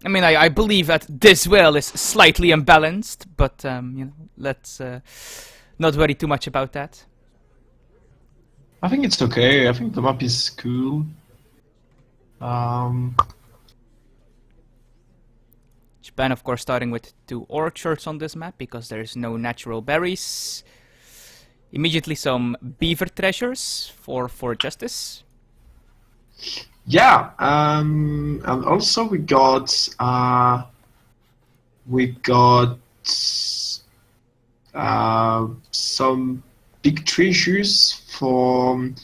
I mean, I believe that this well is slightly imbalanced, but you know, let's not worry too much about that. I think it's okay. I think the map is cool. Japan, of course, starting with 2 orchards on this map because there's no natural berries. Immediately some beaver treasures for Forjustice. Yeah, and also we got some big treasures from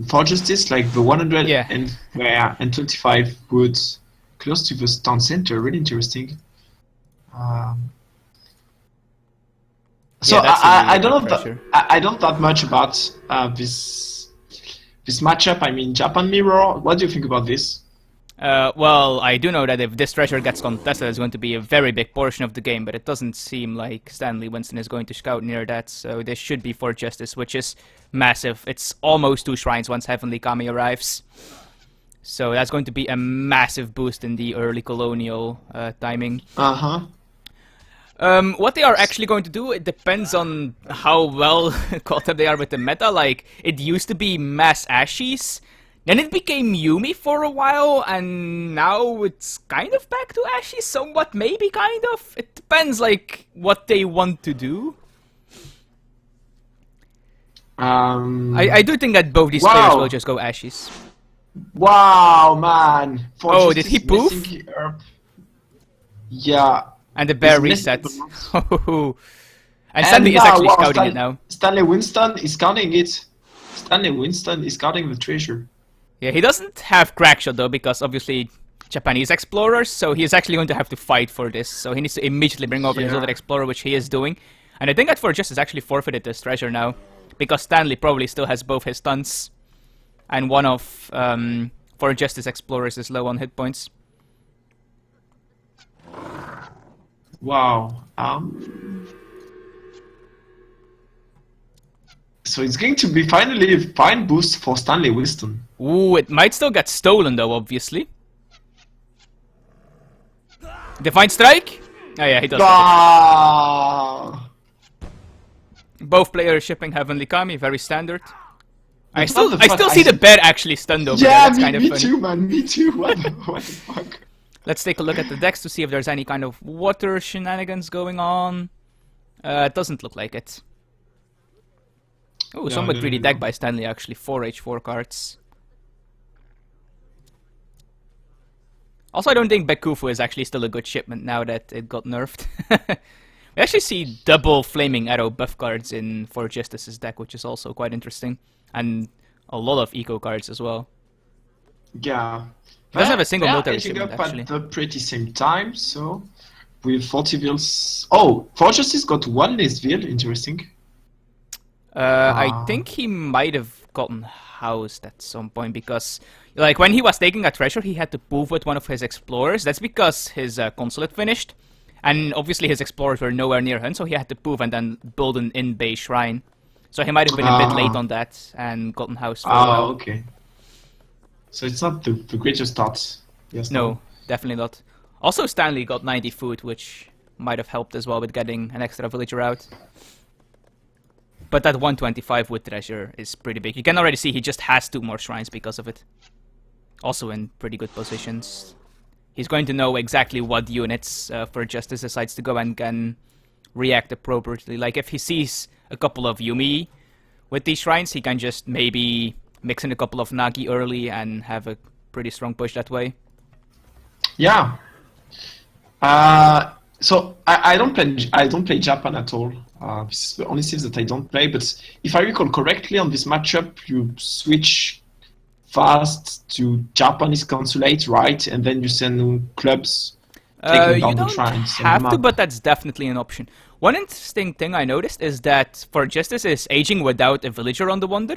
Forjustice, like the 125 woods close to the town center. Really interesting. So Yeah, I don't know I don't that much about this matchup. I mean, Japan Mirror. What do you think about this? Well, I do know that if this treasure gets contested, it's going to be a very big portion of the game, but it doesn't seem like Stanley Winston is going to scout near that, so this should be Forjustice, which is massive. It's almost 2 shrines once Heavenly Kami arrives. So that's going to be a massive boost in the early colonial timing. What they are actually going to do, it depends on how well caught up they are with the meta. Like, it used to be mass Ashes, then it became Yumi for a while, and now it's kind of back to Ashes, somewhat, maybe, kind of. It depends, like, what they want to do. I do think that both these players will just go Ashes. Wow, man! Oh, did he poof? Yeah. And the bear resets. And Stanley is actually scouting it now. Stanley Winston is scouting it. Stanley Winston is scouting the treasure. Yeah, he doesn't have Crackshot though, because obviously Japanese explorers, so he's actually going to have to fight for this. So he needs to immediately bring over his other explorer, which he is doing. And I think that Forjustice actually forfeited this treasure now, because Stanley probably still has both his stunts, and one of Forjustice explorers is low on hit points. Wow. So it's going to be finally a fine boost for Stanley Winston. Ooh, it might still get stolen though, obviously. Divine Strike? Oh yeah, he does. Both players shipping Heavenly Kami, very standard. I still see the bear actually stunned over there. That's kind of funny. Me too, man. Me too. What the fuck? Let's take a look at the decks to see if there's any kind of water shenanigans going on. It doesn't look like it. Oh, somewhat greedy deck by Stanley actually. 4 H4 cards. Also, I don't think Bekufu is actually still a good shipment now that it got nerfed. We actually see double Flaming Arrow buff cards in Forjustice's deck, which is also quite interesting. And a lot of eco cards as well. Yeah. He doesn't have a single military shipment, up actually. At the pretty same time, so with 40 vills. Oh, Forjustice got 1 list vill, interesting. I think he might have gotten housed at some point because, like, when he was taking a treasure, he had to move with one of his explorers. That's because his consulate finished, and obviously his explorers were nowhere near him, so he had to move and then build an in-base shrine. So he might have been a bit late on that and gotten housed for a while. Okay. So it's not the greatest start. Yes, no, definitely not. Also, Stanley got 90 food, which might have helped as well with getting an extra villager out. But that 125 wood treasure is pretty big. You can already see he just has 2 more shrines because of it. Also in pretty good positions. He's going to know exactly what units Forjustice decides to go and can react appropriately. Like if he sees a couple of Yumi with these shrines, he can just maybe mix in a couple of Nagi early and have a pretty strong push that way. Yeah. So I don't play Japan at all. This is the only civ that I don't play. But if I recall correctly, on this matchup, you switch fast to Japanese consulate, right? And then you send clubs taking down the shrines. You don't have to, but that's definitely an option. One interesting thing I noticed is that Forjustice is aging without a villager on the Wonder,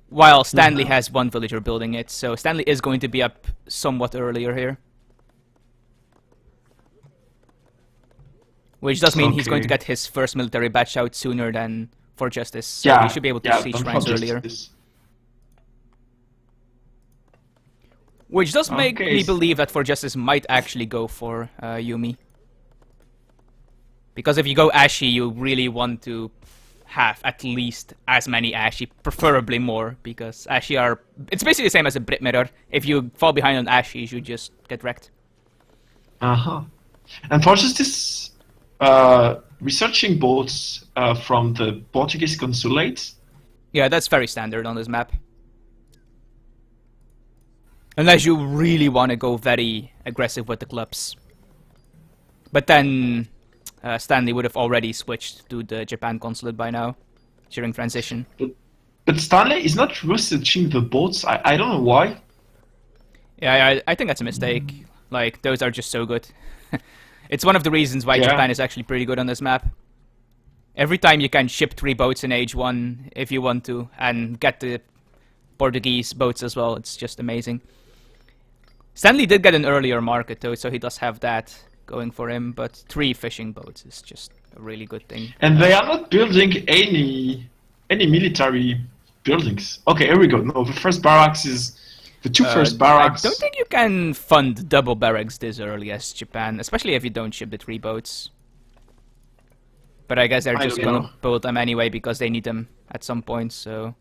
while Stanley has 1 villager building it. So Stanley is going to be up somewhat earlier here. Which does mean he's going to get his first military batch out sooner than Forjustice. So he should be able to see shrines earlier. Which does make Okay. me believe that Forjustice might actually go for Yuumi. Because if you go Ashy, you really want to have at least as many Ashy, preferably more, because Ashy are... It's basically the same as a Brit mirror. If you fall behind on Ashies, you just get wrecked. Uh-huh. And Forjustice, researching boats from the Portuguese consulate. Yeah, that's very standard on this map. Unless you really want to go very aggressive with the clubs. But then Stanley would have already switched to the Japan consulate by now, during transition. But Stanley is not researching the boats. I don't know why. Yeah, I think that's a mistake. Like, those are just so good. It's one of the reasons why Japan is actually pretty good on this map. Every time you can ship 3 boats in Age 1 if you want to, and get the Portuguese boats as well, it's just amazing. Stanley did get an earlier market though, so he does have that going for him, but 3 fishing boats is just a really good thing. And they are not building any military buildings. Okay, here we go. No, the first barracks is... The 2 first barracks... I don't think you can fund double barracks this early as Japan, especially if you don't ship the 3 boats. But I guess they're just gonna build them anyway because they need them at some point, so...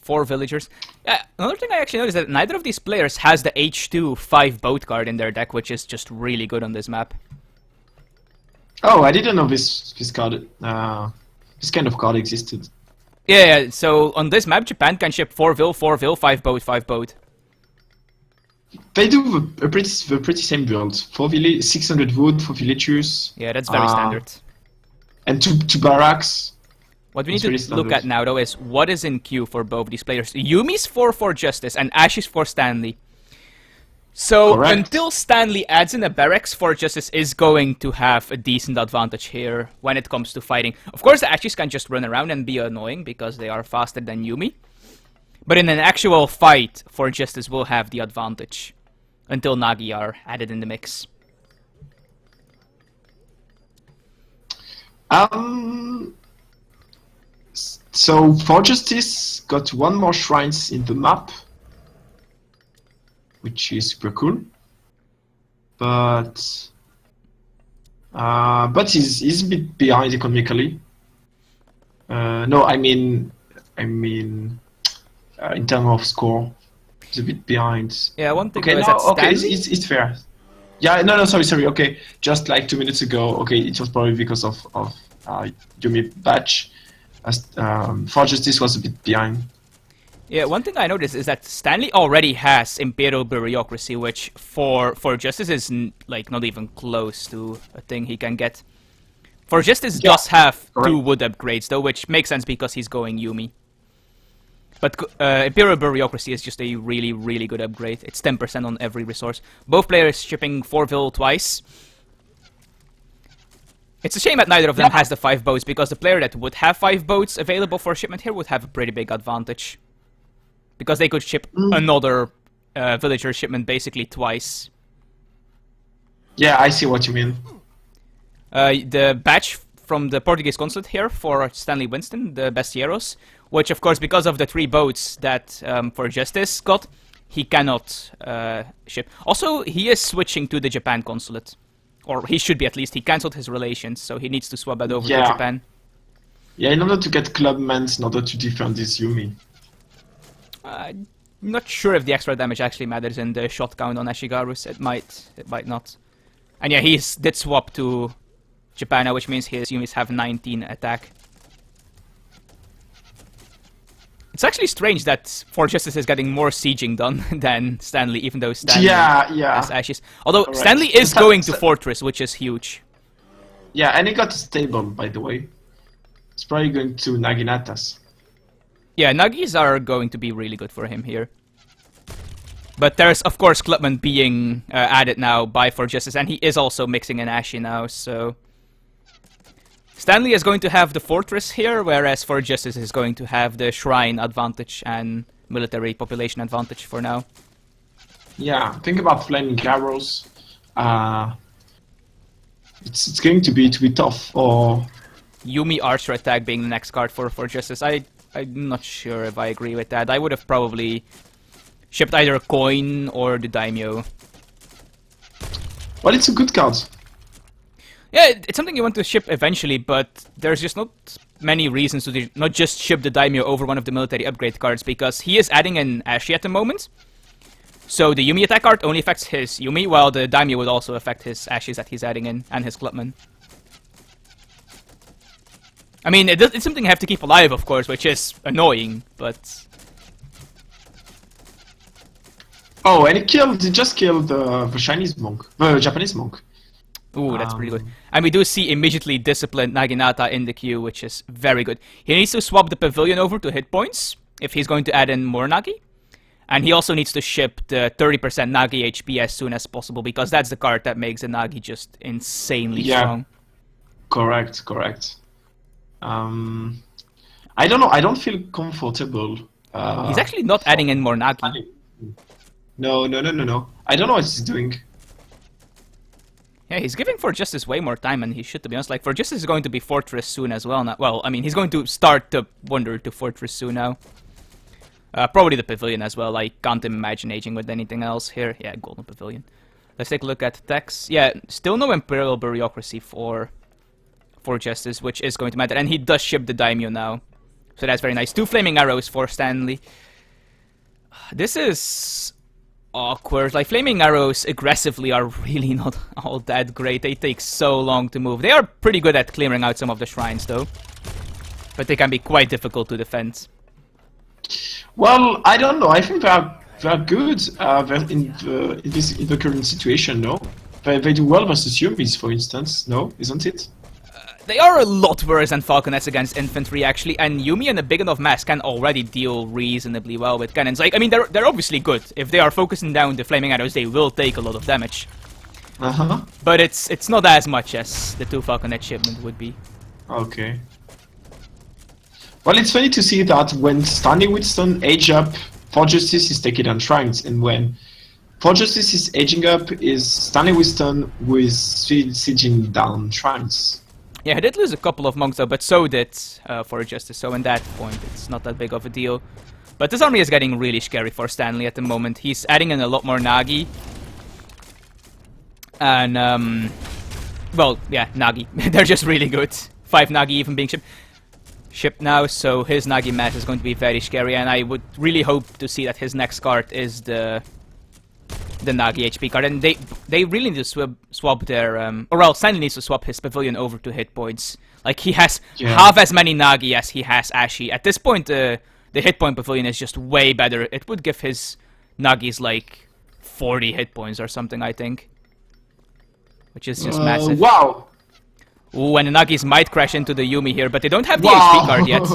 4 villagers. Another thing I actually noticed is that neither of these players has the H2 5 boat card in their deck, which is just really good on this map. Oh, I didn't know this card, this kind of card existed. Yeah, so on this map, Japan can ship 4 vill, 4 vill, 5 boat, 5 boat. They do the pretty same build. 600 wood for villagers. Yeah, that's very standard. And two barracks. What we need to look at now, though, is what is in queue for both these players. Yuumi's for Forjustice, and Ashi's for Stanley. So, until Stanley adds in a barracks, Forjustice is going to have a decent advantage here when it comes to fighting. Of course, the Ashis can just run around and be annoying because they are faster than Yuumi. But in an actual fight, Forjustice will have the advantage until Nagi are added in the mix. So Forjustice got 1 more shrines in the map, which is super cool. But he's a bit behind economically. No, I mean, in terms of score, he's a bit behind. Yeah, one thing. Okay, it's fair. Yeah, no, sorry. Okay, just like 2 minutes ago. Okay, it was probably because of Yuumi Patch. Forjustice was a bit behind. Yeah, one thing I noticed is that Stanley already has Imperial Bureaucracy, which for Justice is like not even close to a thing he can get. Forjustice does have 2 wood upgrades though, which makes sense because he's going Yuumi. But Imperial Bureaucracy is just a really, really good upgrade. It's 10% on every resource. Both players shipping 4 vill twice. It's a shame that neither of them has the 5 boats, because the player that would have 5 boats available for shipment here would have a pretty big advantage. Because they could ship another villager shipment basically twice. Yeah, I see what you mean. The badge from the Portuguese consulate here for Stanley Winston, the Bestieros, which of course because of the 3 boats that Forjustice got, he cannot ship. Also, he is switching to the Japan consulate. Or he should be at least. He cancelled his relations, so he needs to swap that over to Japan. Yeah, in order to get clubmen, in order to defend this Yuumi. I'm not sure if the extra damage actually matters in the shot count on Ashigarus. It might not. And yeah, he did swap to Japan now, which means his Yuumis have 19 attack. It's actually strange that Forjustice is getting more sieging done than Stanley, even though Stanley has Ashes. Although Stanley is going to Fortress, which is huge. Yeah, and he got a stable, by the way. It's probably going to Naginatas. Yeah, Nagis are going to be really good for him here. But there's, of course, Clubman being added now by Forjustice, and he is also mixing an Ashy now, so... Stanley is going to have the fortress here, whereas Forjustice is going to have the shrine advantage and military population advantage for now. Yeah, think about Flaming Arrows. It's going to be tough. Or Yuumi Archer Attack being the next card for Forjustice. I I'm not sure if I agree with that. I would have probably shipped either a coin or the daimyo. Well, it's a good card. Yeah, it's something you want to ship eventually, but there's just not many reasons to not just ship the daimyo over one of the military upgrade cards, because he is adding an Ashi at the moment. So the Yumi attack card only affects his Yumi, while the daimyo would also affect his Ashis that he's adding in, and his clubman. I mean, it's something you have to keep alive, of course, which is annoying, but... Oh, and he just killed the Chinese monk, the Japanese monk. Ooh, that's pretty good. And we do see immediately disciplined Naginata in the queue, which is very good. He needs to swap the pavilion over to hit points if he's going to add in more Nagi. And he also needs to ship the 30% Nagi HP as soon as possible, because that's the card that makes the Nagi just insanely strong. Correct. I don't know. I don't feel comfortable. He's actually not adding in more Nagi. No. I don't know what he's doing. Yeah, he's giving Forjustice way more time than he should, to be honest. Like, Forjustice is going to be Fortress soon as well now. Well, I mean, he's going to start the Wonder to Fortress soon now. Probably the Pavilion as well. I can't imagine aging with anything else here. Yeah, Golden Pavilion. Let's take a look at text. Yeah, still no Imperial Bureaucracy for Forjustice, which is going to matter. And he does ship the Daimyo now. So that's very nice. 2 Flaming Arrows for Stanley. This is... awkward. Like, Flaming Arrows aggressively are really not all that great. They take so long to move. They are pretty good at clearing out some of the shrines, though. But they can be quite difficult to defend. Well, I don't know. I think they're good in the current situation, no? They do well versus Yumis, for instance, no? Isn't it? They are a lot worse than Falconets against infantry, actually, and Yumi and a big enough mass can already deal reasonably well with cannons. Like, I mean, they're obviously good. If they are focusing down the Flaming Arrows, they will take a lot of damage. But it's not as much as the 2 Falconet shipment would be. Okay. Well, it's funny to see that when Stanley Winston age up, Forjustice is taking down shrines, and when Forjustice is aging up, is Stanley Winston who is sieging down shrines. Yeah, he did lose a couple of monks though, but so did Forjustice, so in that point it's not that big of a deal. But this army is getting really scary for Stanley at the moment. He's adding in a lot more Nagi. And, well, yeah, Nagi. They're just really good. 5 Nagi even being shipped now, so his Nagi mass is going to be very scary, and I would really hope to see that his next card is the Nagi HP card, and they really need to swap their or well, Stanley needs to swap his pavilion over to hit points. Like, he has half as many Nagi as he has Ashi. At this point, the hit point pavilion is just way better. It would give his Nagis like 40 hit points or something, I think, which is just massive. Wow. Ooh, and the Nagis might crash into the Yumi here, but they don't have the HP card yet.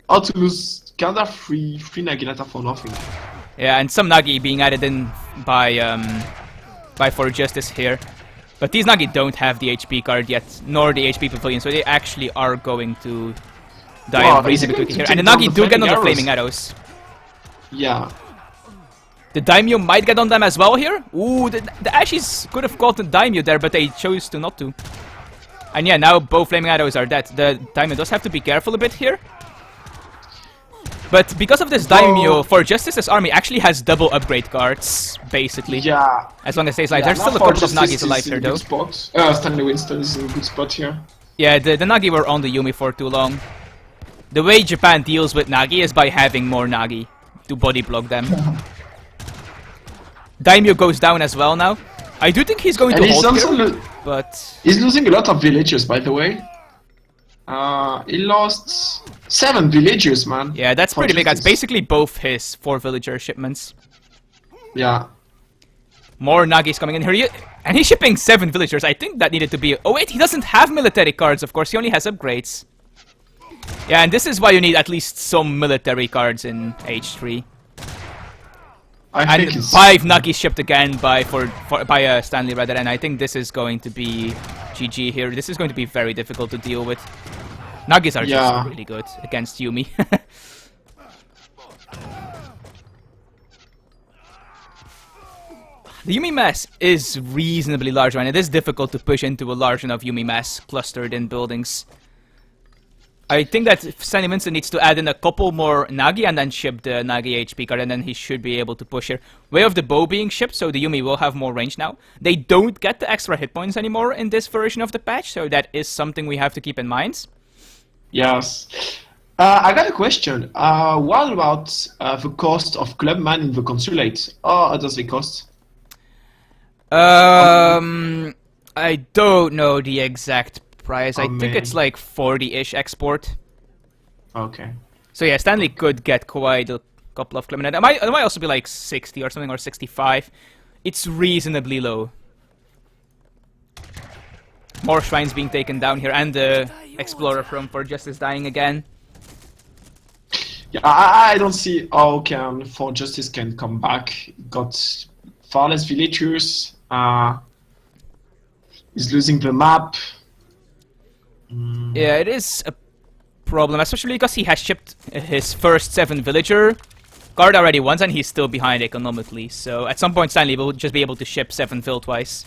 How to lose Kanda free Naginata for nothing. Yeah, and some Nagi being added in by Forjustice here. But these Nagi don't have the HP card yet, nor the HP pavilion, so they actually are going to die reasonably quickly here. And the Nagi do get on the Flaming Arrows. Yeah. The Daimyo might get on them as well here. Ooh, the Ashis could have caught the Daimyo there, but they chose to not to. And yeah, now both Flaming Arrows are dead. The Daimyo does have to be careful a bit here. But because of this Daimyo, Forjustice's army actually has double upgrade cards, basically. Yeah. As long as they like, there's still a couple of Nagis alive here, though. Stanley Winston is in a good spot here. Yeah, the Nagi were on the Yumi for too long. The way Japan deals with Nagi is by having more Nagi to body block them. Daimyo goes down as well now. I do think he's going to hold here, but... He's losing a lot of villagers, by the way. He lost 7 villagers, man. Yeah, that's pretty big. That's basically both his 4 villager shipments. Yeah. More Nagis coming in here. And he's shipping 7 villagers. I think that needed to be... Oh wait, he doesn't have military cards, of course. He only has upgrades. Yeah, and this is why you need at least some military cards in H3. I think it's 5 Nagis shipped again by Stanley rather, and I think this is going to be GG here. This is going to be very difficult to deal with. Nagis are just really good against Yumi. The Yumi mass is reasonably large, and it is difficult to push into a large enough Yumi mass clustered in buildings. I think that Stanley Winston needs to add in a couple more Nagi and then ship the Nagi HP card, and then he should be able to push here. Way of the Bow being shipped, so the Yumi will have more range now. They don't get the extra hit points anymore in this version of the patch, so that is something we have to keep in mind. Yes. I got a question. What about the cost of Clubman in the consulate? How does it cost? I don't know the exact price. I think it's man. like 40-ish export. Okay. So yeah, Stanley could get quite a couple of Clubman. It might also be like 60 or something, or 65. It's reasonably low. More shrines being taken down here, and the Explorer from Forjustice dying again. Yeah, I don't see how can Forjustice can come back. Got far less villagers. He's losing the map. Yeah, it is a problem, especially because he has shipped his first 7 villager card already once, and he's still behind economically. So at some point, Stanley will just be able to ship 7 vil twice.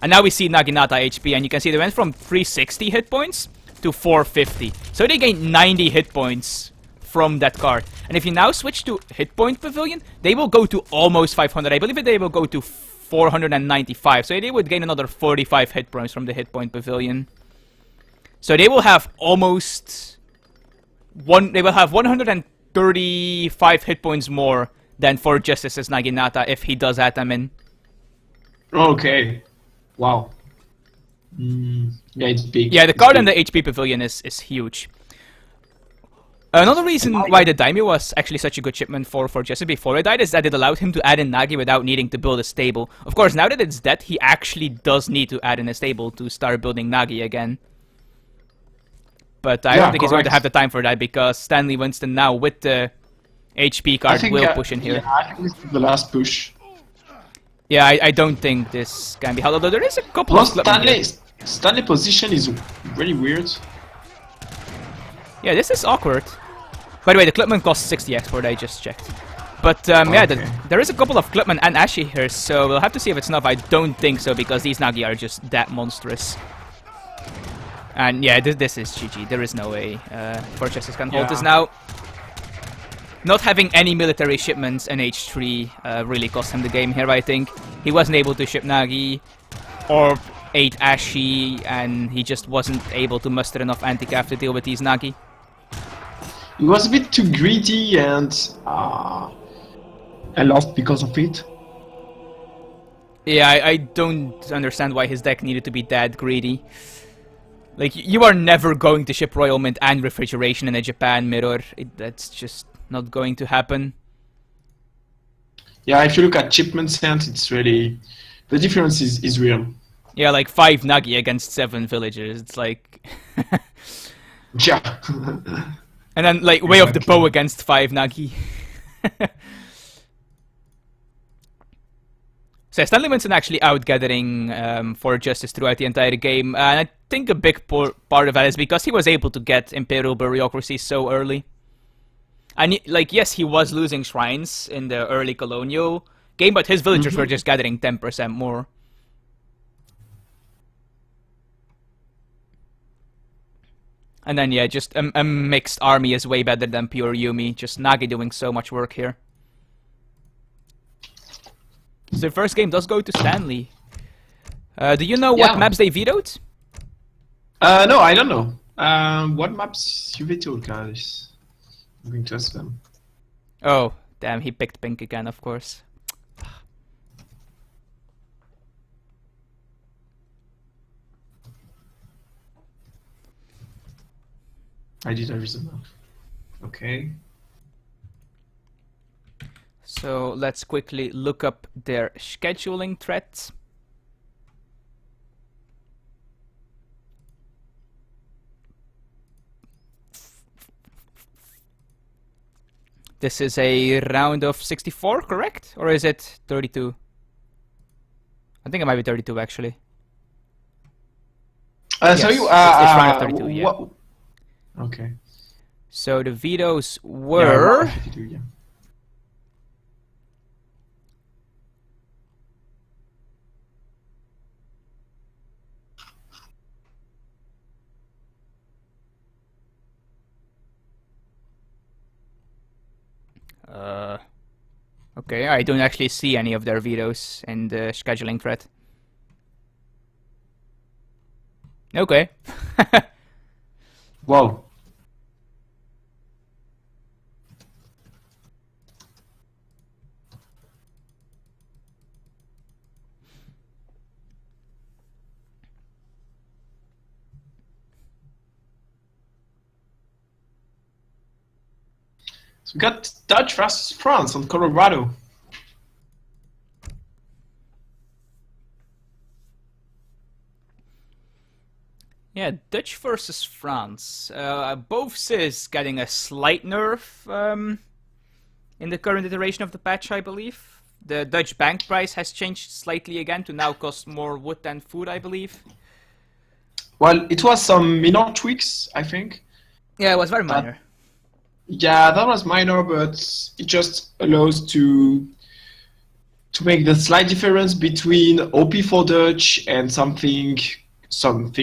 And now we see Naginata HP, and you can see they went from 360 hit points to 450. So they gained 90 hit points from that card. And if you now switch to Hit Point Pavilion, they will go to almost 500. I believe they will go to 495. So they would gain another 45 hit points from the Hit Point Pavilion. So they will have almost they will have 135 hit points more than Forjustice's Naginata if he does add them in. Okay. Wow. Yeah, it's big. Yeah, the It's card big. and the HP Pavilion is huge. Another reason why the Daimyo was actually such a good shipment for Justice before it died is that it allowed him to add in Nagi without needing to build a stable. Of course, now that it's dead, he actually does need to add in a stable to start building Nagi again. But I don't think he's going to have the time for that, because Stanley Winston now with the HP card will push in here. Yeah, I think this is the last push. Yeah, I don't think this can be held, although there is a couple Plus, of Stanley position is really weird. Yeah, this is awkward. By the way, the Clipman costs 60 export, I just checked. But yeah, there is a couple of Clipman and Ashy here, so we'll have to see if it's enough. I don't think so, because these Nagi are just that monstrous. And yeah, this is GG. There is no way Forjustice can hold this now. Not having any military shipments in H3 really cost him the game here, I think. He wasn't able to ship Nagi or 8 Ashy, and he just wasn't able to muster enough anti-cav to deal with these Nagi. He was a bit too greedy, and I lost because of it. Yeah, I don't understand why his deck needed to be that greedy. Like, you are never going to ship Royal Mint and Refrigeration in a Japan mirror. That's just not going to happen. Yeah, if you look at shipment sense, it's really... The difference is real. Yeah, like 5 Nagi against 7 villagers. It's like... Yeah. And then, like, Way of the Bow against 5 Nagi. So Stanley Winston actually out-gathering Forjustice throughout the entire game. And I think a big part of that is because he was able to get Imperial Bureaucracy so early. And, like, yes, he was losing shrines in the early colonial game, but his villagers were just gathering 10% more. And then, yeah, just a mixed army is way better than pure Yumi. Just Nagi doing so much work here. So the first game does go to Stanley. Do you know what maps they vetoed? No, I don't know. What maps you vetoed, guys? I'm going to ask them. Oh, damn, he picked pink again, of course. I did everything. Okay. So let's quickly look up their scheduling threads. This is a round of 64, correct? Or is it 32? I think it might be 32, actually. Yes, so it's round of 32, yeah. Okay. So the vetoes were... Yeah, 52, yeah. Okay, I don't actually see any of their vetoes in the scheduling thread. Okay. Wow. So we got Dutch versus France on Colorado. Yeah, Dutch versus France. Both CIS getting a slight nerf in the current iteration of the patch, I believe. The Dutch bank price has changed slightly again to now cost more wood than food, I believe. Well, it was some minor tweaks, I think. Yeah, it was very minor. Yeah, that was minor, but it just allows to make the slight difference between OP for Dutch and something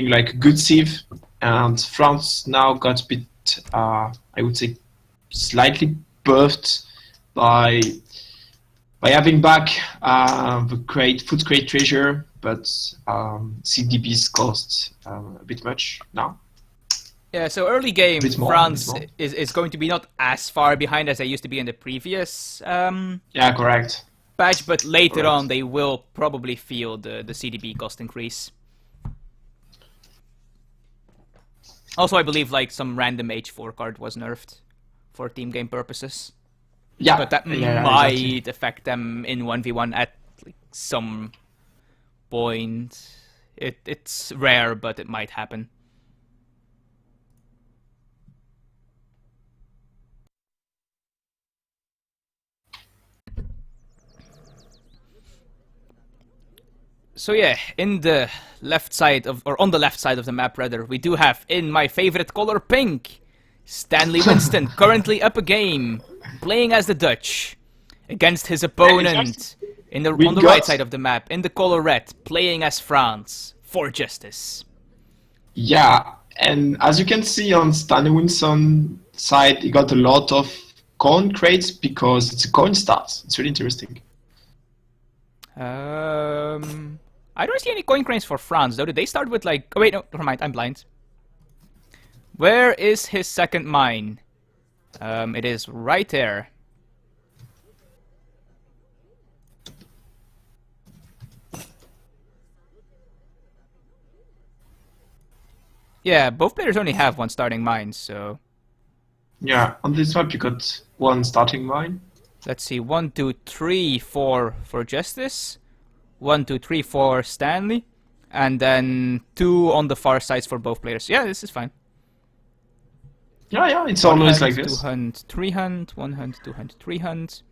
like good Civ. And France now got a bit, I would say, slightly buffed by having back the food crate treasure, but CDBs cost a bit much now. Yeah, so early game, More, France is going to be not as far behind as they used to be in the previous yeah, correct. patch, but later on they will probably feel the CDB cost increase. Also, I believe like some random H4 card was nerfed for team game purposes. Yeah, but that might exactly affect them in 1v1 at like, some point. It's rare, but it might happen. So yeah, in the left side of, or on the left side of the map rather, we do have, in my favorite color pink, Stanley Winston, currently up a game, playing as the Dutch, against his opponent on the right side of the map, in the color red, playing as France, Forjustice. Yeah, and as you can see on Stanley Winston's side, he got a lot of coin crates because it's a coin start. It's really interesting. I don't see any coin cranes for France, though. Did they start with like... Oh wait, no, never mind, I'm blind. Where is his second mine? It is right there. Yeah, both players only have one starting mine, so... Yeah, on this map you got one starting mine. Let's see, 1, 2, 3, 4 for Justice. 1, 2, 3, 4 Stanley. And then 2 on the far sides for both players. Yeah, this is fine. Yeah, it's always like this. 2 hunt, 3 hunt, 1 hunt, 2 hunt, 3 hunt.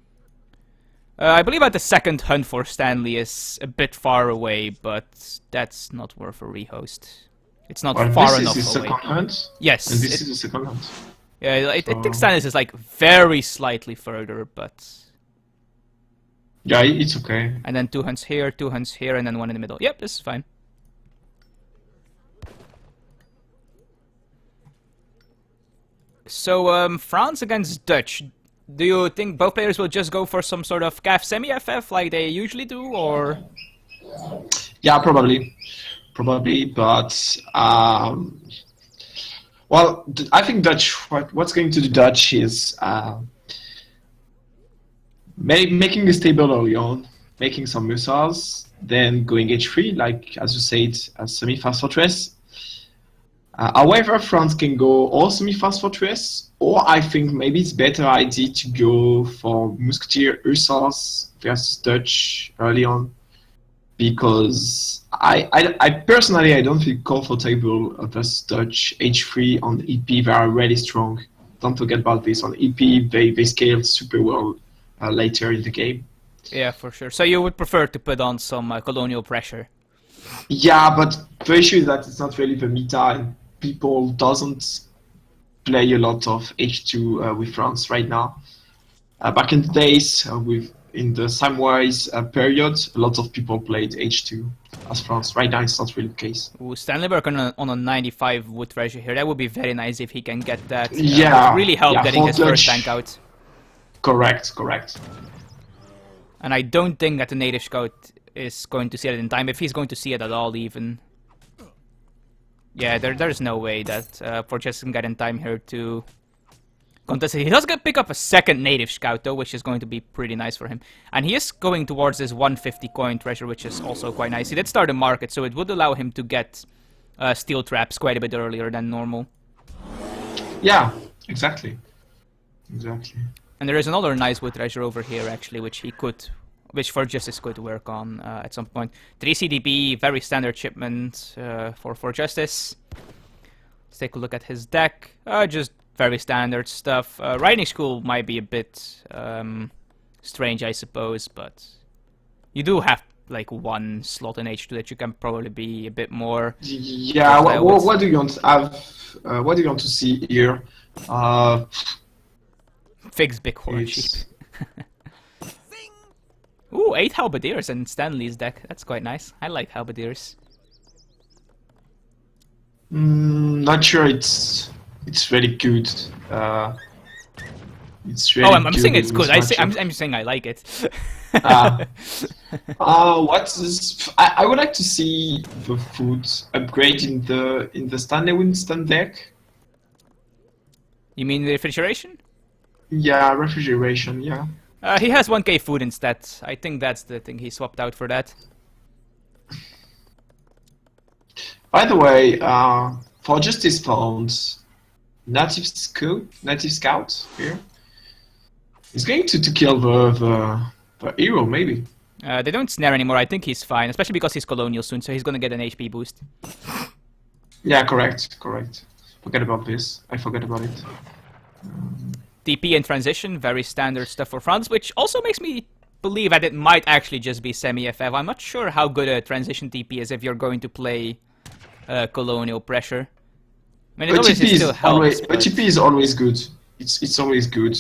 I believe that the second hunt for Stanley is a bit far away, but that's not worth a rehost. It's not far enough away. This is the second hunt? Yes. And this is the second hunt. Yeah, I think Stanley is like very slightly further, but... Yeah, it's okay. And then 2 hunts here, 2 hunts here, and then 1 in the middle. Yep, this is fine. So, France against Dutch. Do you think both players will just go for some sort of CAF semi-FF like they usually do, or...? Yeah, probably. Probably, but... well, I think Dutch... What's going to do Dutch is... making a stable early on, making some missiles, then going H3, like, as you said, as semi-fast fortress. However, France can go all semi-fast fortress, or I think maybe it's better idea to go for Musketeer Hussars versus Dutch early on, because I personally I don't feel comfortable versus Dutch H3 on EP. They are really strong. Don't forget about this. On EP, they scaled super well later in the game. Yeah, for sure. So you would prefer to put on some colonial pressure? Yeah, but the issue is that it's not really the meta, and people doesn't play a lot of H2 with France right now. Back in the days, in the Samwise period, a lot of people played H2 as France. Right now, it's not really the case. Ooh, Stanley working on a 95 wood treasure here. That would be very nice if he can get that. Yeah, would really help getting his first tank out. Correct. And I don't think that the native scout is going to see it in time, if he's going to see it at all even. Yeah, there's no way that Forjustice can get in time here to contest it. He does pick up a second native scout though, which is going to be pretty nice for him. And he is going towards this 150 coin treasure, which is also quite nice. He did start a market, so it would allow him to get steel traps quite a bit earlier than normal. Yeah, exactly. Exactly. And there is another nice wood treasure over here actually, which Forjustice could work on at some point. 3 CDB, very standard shipment for Forjustice. Let's take a look at his deck. Just very standard stuff. Riding School might be a bit strange, I suppose, but you do have like one slot in H2 that you can probably be a bit more. Yeah, what do you want to have? What do you want to see here? Fix big horn sheep. Ooh, 8 halberdiers in Stanley's deck. That's quite nice. I like halberdiers. Not sure it's really good. It's really I'm saying it's good. I'm saying I like it. What is? I would like to see the food upgrade in the Stanley Winston deck. You mean the refrigeration? Yeah, refrigeration. Yeah. He has 1k food instead. I think that's the thing he swapped out for that. By the way, Forjustice found native scout here. He's going to kill the hero, maybe. They don't snare anymore. I think he's fine, especially because he's colonial soon, so he's gonna get an HP boost. Yeah, correct. Forget about this. I forgot about it. TP and transition, very standard stuff for France, which also makes me believe that it might actually just be semi-FF. I'm not sure how good a transition TP is if you're going to play colonial pressure. I mean, TP is always good. It's always good.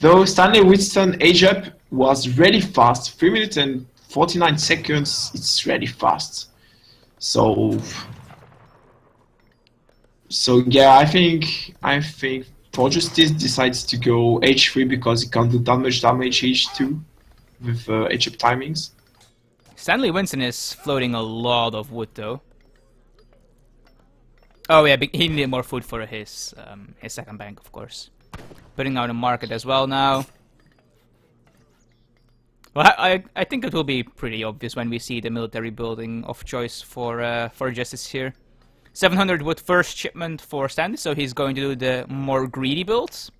Though Stanley Winston age up was really fast, 3 minutes and 49 seconds. It's really fast. So yeah, I think Forjustice decides to go H3 because he can't do damage H2 with H up timings. Stanley Winston is floating a lot of wood though. Oh yeah, he needed more food for his second bank, of course. Putting out a market as well now. Well, I think it will be pretty obvious when we see the military building of choice for Justice here. 700 wood first shipment for Stanley, so he's going to do the more greedy builds.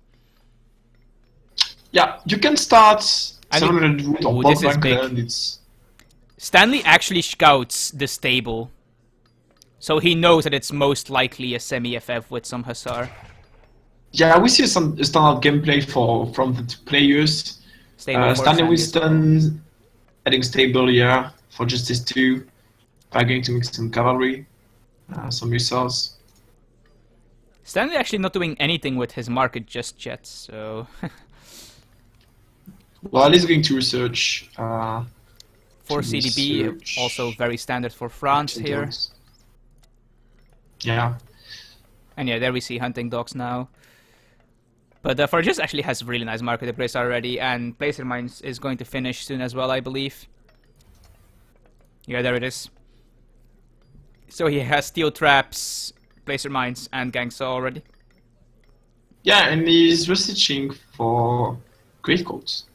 Yeah, you can start 700 wood on both bank and it's... Stanley actually scouts the stable. So he knows that it's most likely a semi-FF with some Hussar. Yeah, we see some standard gameplay from the players. Stanley Winston adding stable, yeah, for Justice 2. Are going to mix some cavalry, some missiles. Stanley actually not doing anything with his market just yet, so... Well, he's going to research. 4 CDB, also very standard for France here. Yeah. And yeah, there we see hunting dogs now. But Forjustice actually has really nice market upgrades already, and Placer Mines is going to finish soon as well, I believe. Yeah, there it is. So he has steel traps, Placer Mines, and Gangsaw already. Yeah, and he's researching for great coats.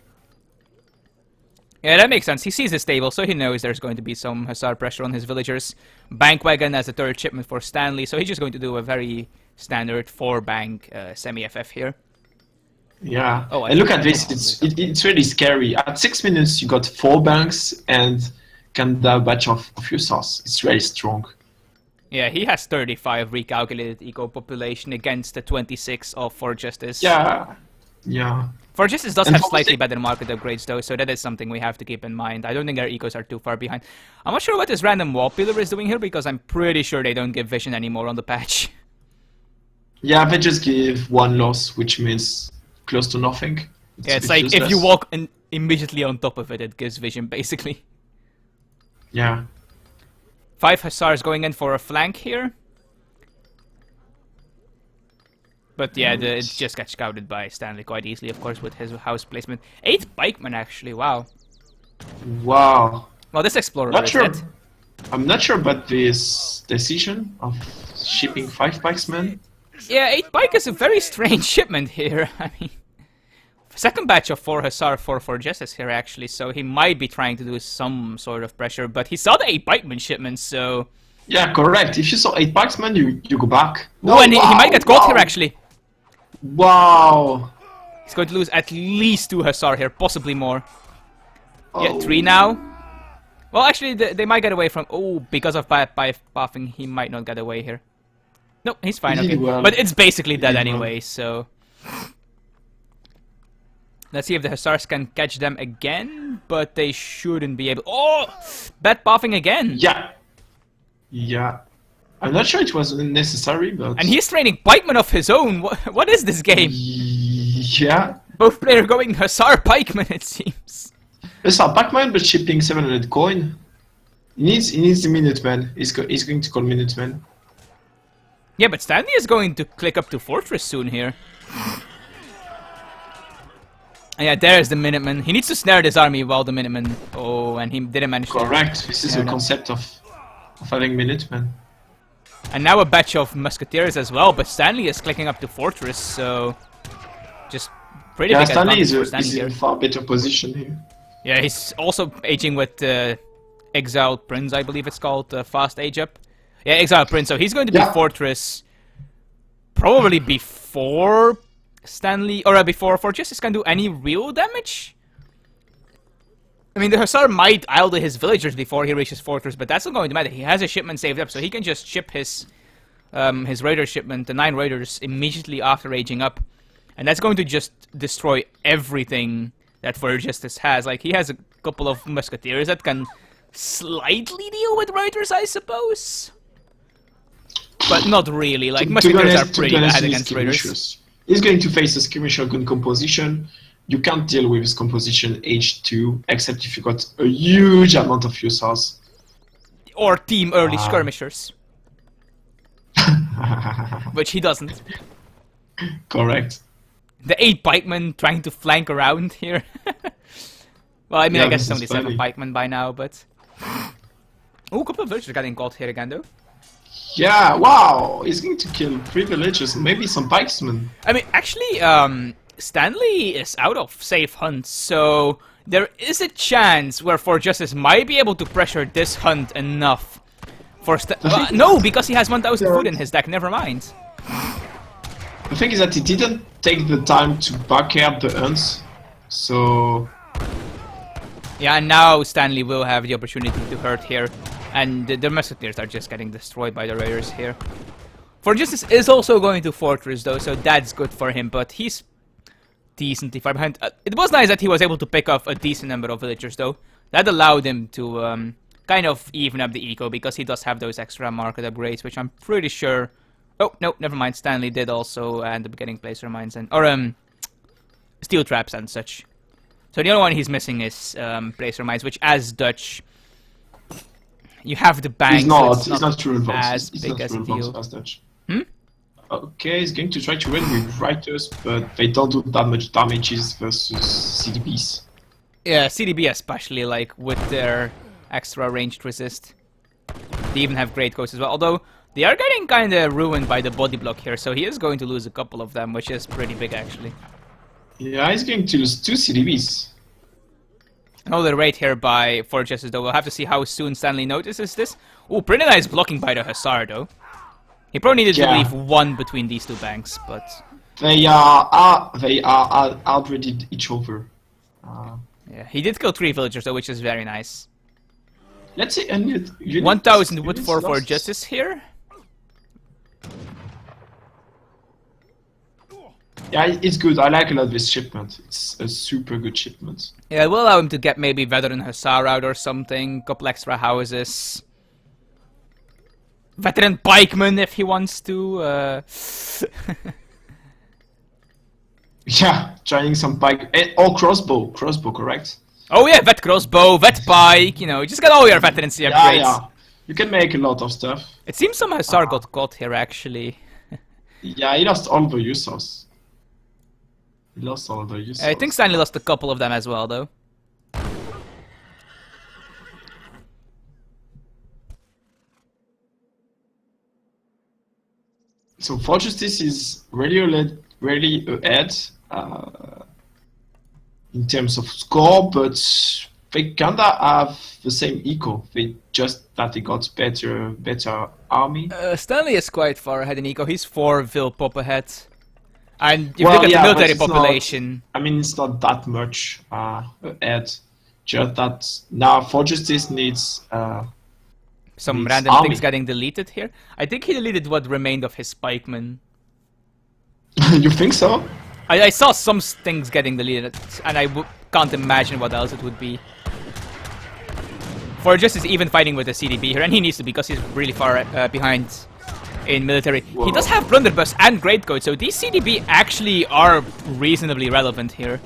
Yeah, that makes sense. He sees the stable, so he knows there's going to be some Hussar pressure on his villagers. Bankwagon as a third shipment for Stanley, so he's just going to do a very standard 4-bank semi-FF here. Yeah, and look at this, it's really scary. At 6 minutes you got 4 banks and Canada batch of Hussars. It's really strong. Yeah, he has 35 recalculated eco population against the 26 of Forjustice. Yeah. Forjustice does have slightly better market upgrades though, so that is something we have to keep in mind. I don't think their ecos are too far behind. I'm not sure what this random wall pillar is doing here, because I'm pretty sure they don't give vision anymore on the patch. Yeah, they just give 1 loss, which means close to nothing. It's like if you walk immediately on top of it, it gives vision basically. Yeah. 5 Hussars going in for a flank here. But yeah, it just gets scouted by Stanley quite easily, of course, with his house placement. 8 pikemen, actually, wow. Wow. Well, this explorer Not is sure. dead. I'm not sure about this decision of shipping 5 pikesmen. Yeah, 8 pike is a very strange shipment here. I mean, second batch of 4 Hussar, 4 Forjustice here, actually, so he might be trying to do some sort of pressure, but he saw the 8 pikeman shipment, so... Yeah, correct. If you saw 8 pikesmen, you go back. Oh, and he might get gold here, actually. Wow. He's going to lose at least 2 Hussar here, possibly more. Yeah, Oh. 3 now. Well, actually, they might get away from... Oh, because of buffing, he might not get away here. No, he's fine, He okay. did well. But it's basically dead did well. anyway, so... Let's see if the Hussars can catch them again, but they shouldn't be able... Oh! Bad buffing again! Yeah. Yeah. I'm not sure it was necessary, but... And he's training pikemen of his own! What is this game? Yeah. Both players going Hussar pikemen, it seems. It's a Pac-Man, but shipping 700 coin. He needs the Minuteman. He's going to call Minuteman. Yeah, but Stanley is going to click up to Fortress soon here. Yeah, there's the Minuteman. He needs to snare this army while the Minuteman... Oh, and he didn't manage to... Correct. This is snare the them. concept of having Minutemen. And now a batch of Musketeers as well, but Stanley is clicking up to Fortress, so... Just pretty Yeah, big Stanley advantage for is Stanley in here. far better position here. Yeah, he's also aging with Exiled Prince, I believe it's called, Fast Age Up. Yeah, Exiled Prince, so he's going to be Yeah. Fortress probably before Stanley, or before Forjustice can do any real damage. I mean, the Hussar might idle his villagers before he reaches Fortress, but that's not going to matter. He has a shipment saved up, so he can just ship his raider shipment, the 9 raiders, immediately after aging up. And that's going to just destroy everything that Forjustice has. Like, he has a couple of musketeers that can slightly deal with raiders, I suppose. But not really. Like, musketeers are pretty bad against raiders. He's going to face a skirmisher gun composition. You can't deal with his composition H2, except if you got a huge amount of Hussars. Or team early skirmishers. Which he doesn't. Correct. The 8 pikemen trying to flank around here. Well, I mean, Yeah, I guess this it's is only 7 funny. pikemen by now, but... Oh, a couple of villagers getting caught here again, though. Yeah, wow! He's going to kill 3 villagers and maybe some pikesmen. I mean, actually, Stanley is out of safe hunts, so there is a chance where Forjustice might be able to pressure this hunt enough for no, because he has 1,000 food in his deck, never mind. The thing is that he didn't take the time to back up the hunts, so... Yeah, and now Stanley will have the opportunity to hurt here, and the Musketeers are just getting destroyed by the Raiders here. Forjustice is also going to Fortress, though, so that's good for him, but he's decently far behind. It was nice that he was able to pick off a decent number of villagers, though. That allowed him to kind of even up the eco, because he does have those extra market upgrades, which I'm pretty sure... Oh, no, never mind. Stanley did also end up getting placer mines and... Or, steel traps and such. So the only one he's missing is placer mines, which as Dutch... You have the bank, He's not true as advanced. He's big not as true a advanced deal. as Dutch. Hmm? Okay, he's going to try to win with Writers, but they don't do that much damages versus CDBs. Yeah, CDB especially, like, with their extra ranged resist. They even have great coats as well, although they are getting kinda ruined by the body block here, so he is going to lose a couple of them, which is pretty big actually. Yeah, he's going to lose 2 CDBs. Another raid here by Forjustice, though. We'll have to see how soon Stanley notices this. Ooh, pretty nice blocking by the Hussar, though. He probably needed to leave 1 between these 2 banks, but... They are outreaded each other. Yeah, he did kill 3 villagers, though, which is very nice. Let's see, 1,000 wood for Forjustice here. Yeah, it's good. I like a lot this shipment. It's a super good shipment. Yeah, it will allow him to get maybe Veteran Hussar out or something, couple extra houses. Veteran Pikeman if he wants to. Yeah, trying some pike or crossbow. Crossbow, correct? Oh yeah, Vet Crossbow, Vet Pike, you know, just get all your veterancy upgrades. Yeah. You can make a lot of stuff. It seems some Hussar got caught here actually. Yeah, he lost all the USOs. He lost all the USOs. I think Stanley lost a couple of them as well, though. So Forjustice is really ahead in terms of score, but they kinda have the same eco. They just that they got better army. Stanley is quite far ahead in eco. He's 4 Vil pop ahead. And if you Well, look at yeah, the but military it's not- population... I mean, it's not that much ahead. Just that now Forjustice needs some Needs random army. things getting deleted here. I think he deleted what remained of his pikemen. You think so? I saw some things getting deleted, and I can't imagine what else it would be. Forjustice is even fighting with the CDB here, and he needs to because he's really far behind in military. Whoa. He does have Blunderbuss and Greatcoat, so these CDB actually are reasonably relevant here.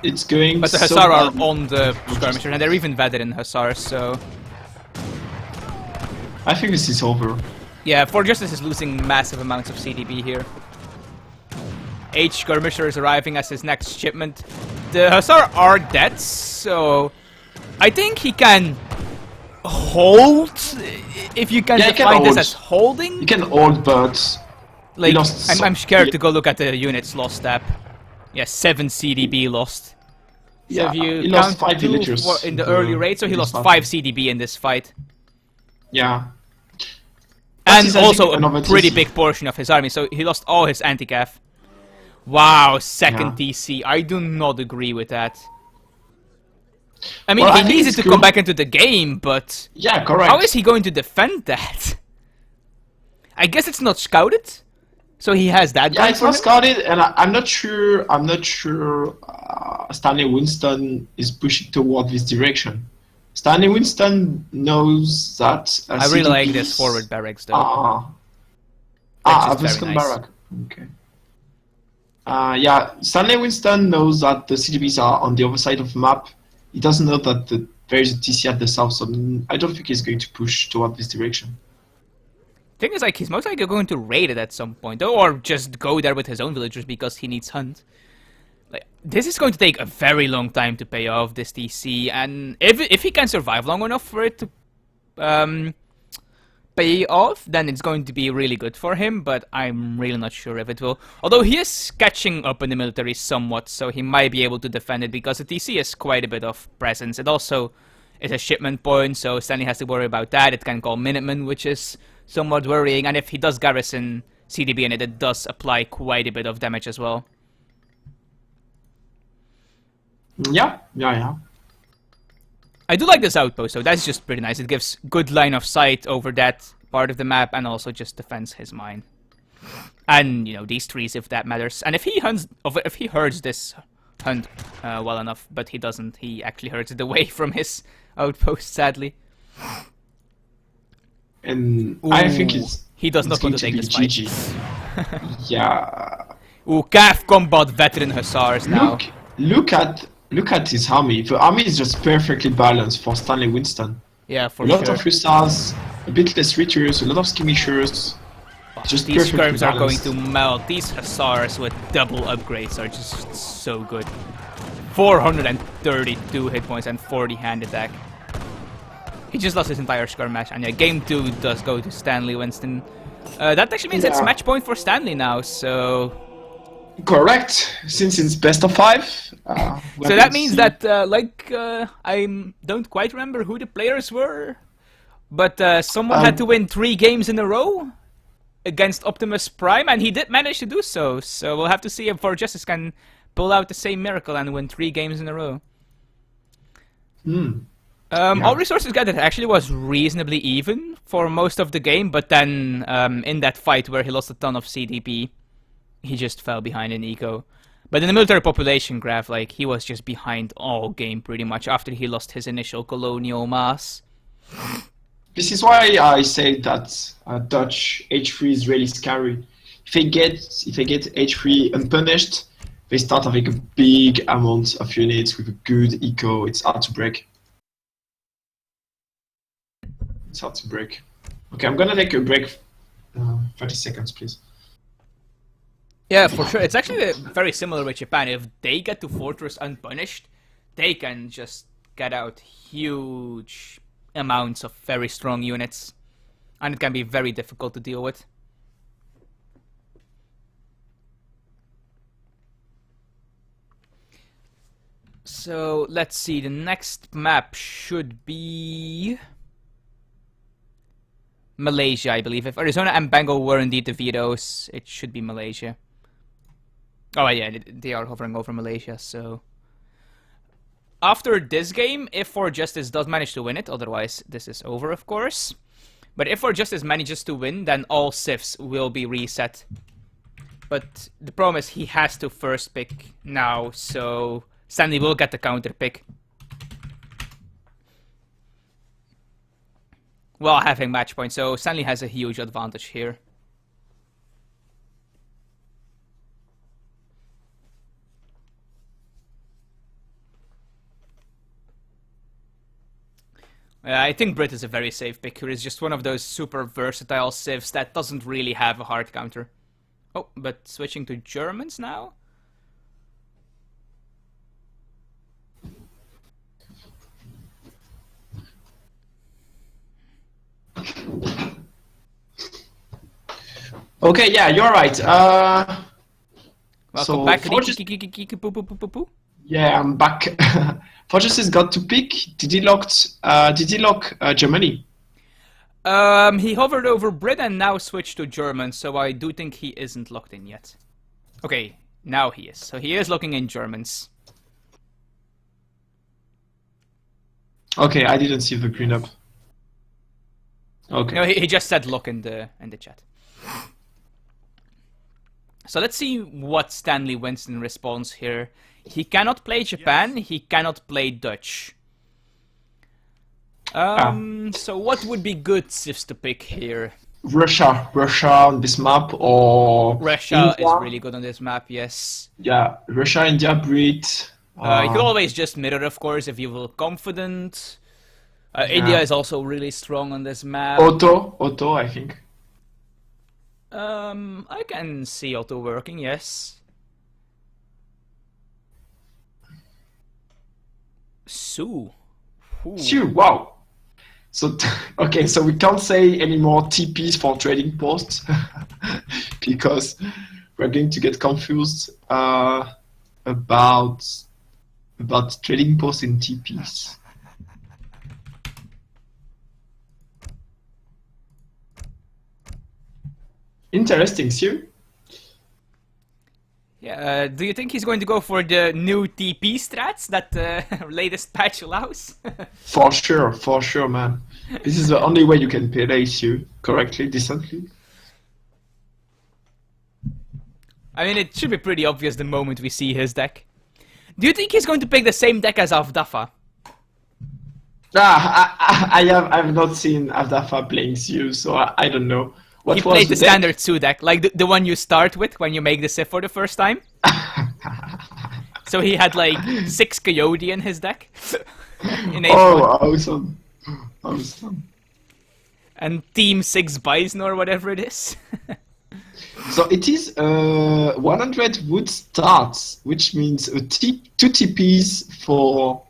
It's going But the so Hussar are bad. on the skirmisher, and they're even veteran Hussars, so... I think this is over. Yeah, Forjustice is losing massive amounts of CDB here. H skirmisher is arriving as his next shipment. The Hussar are dead, so... I think he can... hold? If you can Yeah, he can define this hold. as holding? You can hold, but Like, lost I'm some- scared to go look at the units lost tab. Yeah, 7 CDB lost. So yeah, if you he count lost 5 two villagers in the early raid, so he in lost this 5 battle. CDB in this fight. Yeah. And is, I also think, a another pretty TC. big portion of his army, so he lost all his anti-cav. Wow, second Yeah. TC. I do not agree with that. I mean, Well, I he think needs it it's to good. come back into the game, but Yeah, correct. how is he going to defend that? I guess it's not scouted, so he has that Yeah, going it's for not him. scouted, and I'm not sure. Stanley Winston is pushing toward this direction. Stanley Winston knows that. I really like CDBs this forward barracks, though. The very second nice. barrack. Okay. Yeah, Stanley Winston knows that the CDBs are on the other side of the map. He doesn't know that there is a TC at the south, so I don't think he's going to push toward this direction. Thing is, like, he's most likely going to raid it at some point, or just go there with his own villagers because he needs hunt. Like, this is going to take a very long time to pay off this TC, and if he can survive long enough for it to pay off, then it's going to be really good for him, but I'm really not sure if it will. Although he is catching up in the military somewhat, so he might be able to defend it, because the TC has quite a bit of presence. It also is a shipment point, so Stanley has to worry about that. It can call Minutemen, which is somewhat worrying, and if he does garrison CDB in it, it does apply quite a bit of damage as well. Yeah. I do like this outpost, so that's just pretty nice. It gives good line of sight over that part of the map, and also just defends his mine. And, you know, these trees, if that matters. And if he herds this hunt well enough, but he doesn't, he actually herds it away from his outpost, sadly. And I think Ooh, it's he does not going want to take be this fight. GG. Yeah. Ooh, calf combat veteran hussars now. Look at his army. The army is just perfectly balanced for Stanley Winston. Yeah, for A lot sure. of hussars, a bit less ritters, a lot of skirmishers. Just These perfectly skirms are going balanced. to melt. These hussars with double upgrades are just so good. 432 hit points and 40 hand attack. He just lost his entire skirmish, and yeah, game 2 does go to Stanley Winston. That actually means it's Yeah. match point for Stanley now, so... Correct, since it's best of 5. So that means that, I don't quite remember who the players were, but someone had to win 3 games in a row against Optimus Prime, and he did manage to do so. So we'll have to see if Forjustice can pull out the same miracle and win 3 games in a row. All resources gathered actually was reasonably even for most of the game, but then in that fight where he lost a ton of CDP, he just fell behind in eco. But in the military population graph, like, he was just behind all game pretty much after he lost his initial colonial mass. This is why I say that Dutch H3 is really scary. If they get H3 unpunished, they start having a big amount of units with a good eco. It's hard to break. Okay, I'm gonna take a break 30 seconds, please. Yeah, for sure. It's actually very similar with Japan. If they get to Fortress unpunished, they can just get out huge amounts of very strong units. And it can be very difficult to deal with. So, let's see. The next map should be Malaysia, I believe. If Arizona and Bengal were indeed the vetoes, it should be Malaysia. Oh yeah, they are hovering over Malaysia, so... After this game, if Forjustice does manage to win it, otherwise this is over, of course. But if Forjustice manages to win, then all civs will be reset. But the problem is he has to first pick now, so Stanley will get the counter pick. While having match point, so Stanley has a huge advantage here. I think Brit is a very safe pick here. He's just one of those super versatile civs that doesn't really have a hard counter. Oh, but switching to Germans now? Okay, yeah, you're right. Welcome So back. Forjustice- Yeah, I'm back. Forjustice got to pick. Did he lock Germany? He hovered over Brit and now switched to German, so I do think he isn't locked in yet. Okay, now he is. So he is looking in Germans. Okay, I didn't see the green up. Okay. No, he just said look in the chat. So let's see what Stanley wins in response here. He cannot play Japan, he cannot play Dutch. So what would be good civs to pick here? Russia on this map, or Russia India. is really good on this map, yes. Yeah, Russia, India, Brit. You can always just mirror, of course, if you feel confident. India is also really strong on this map. Otto, I think. I can see Otto working, yes. Sioux. Ooh. Sioux, wow. So okay, so we can't say any more TPs for trading posts because we're going to get confused about trading posts in TPs. Interesting, Sioux. Yeah, do you think he's going to go for the new TP strats that the latest patch allows? For sure, man. This is the only way you can play Sioux correctly, decently. I mean, it should be pretty obvious the moment we see his deck. Do you think he's going to pick the same deck as Avdafa? I've not seen Avdafa playing Sioux, so I don't know. What he was played the deck? standard Sioux deck, like the one you start with when you make the Civ for the first time. So he had like 6 Coyote in his deck. In H1. Awesome. And Team 6 Bison or whatever it is. So it is 100 wood starts, which means 2 TPs for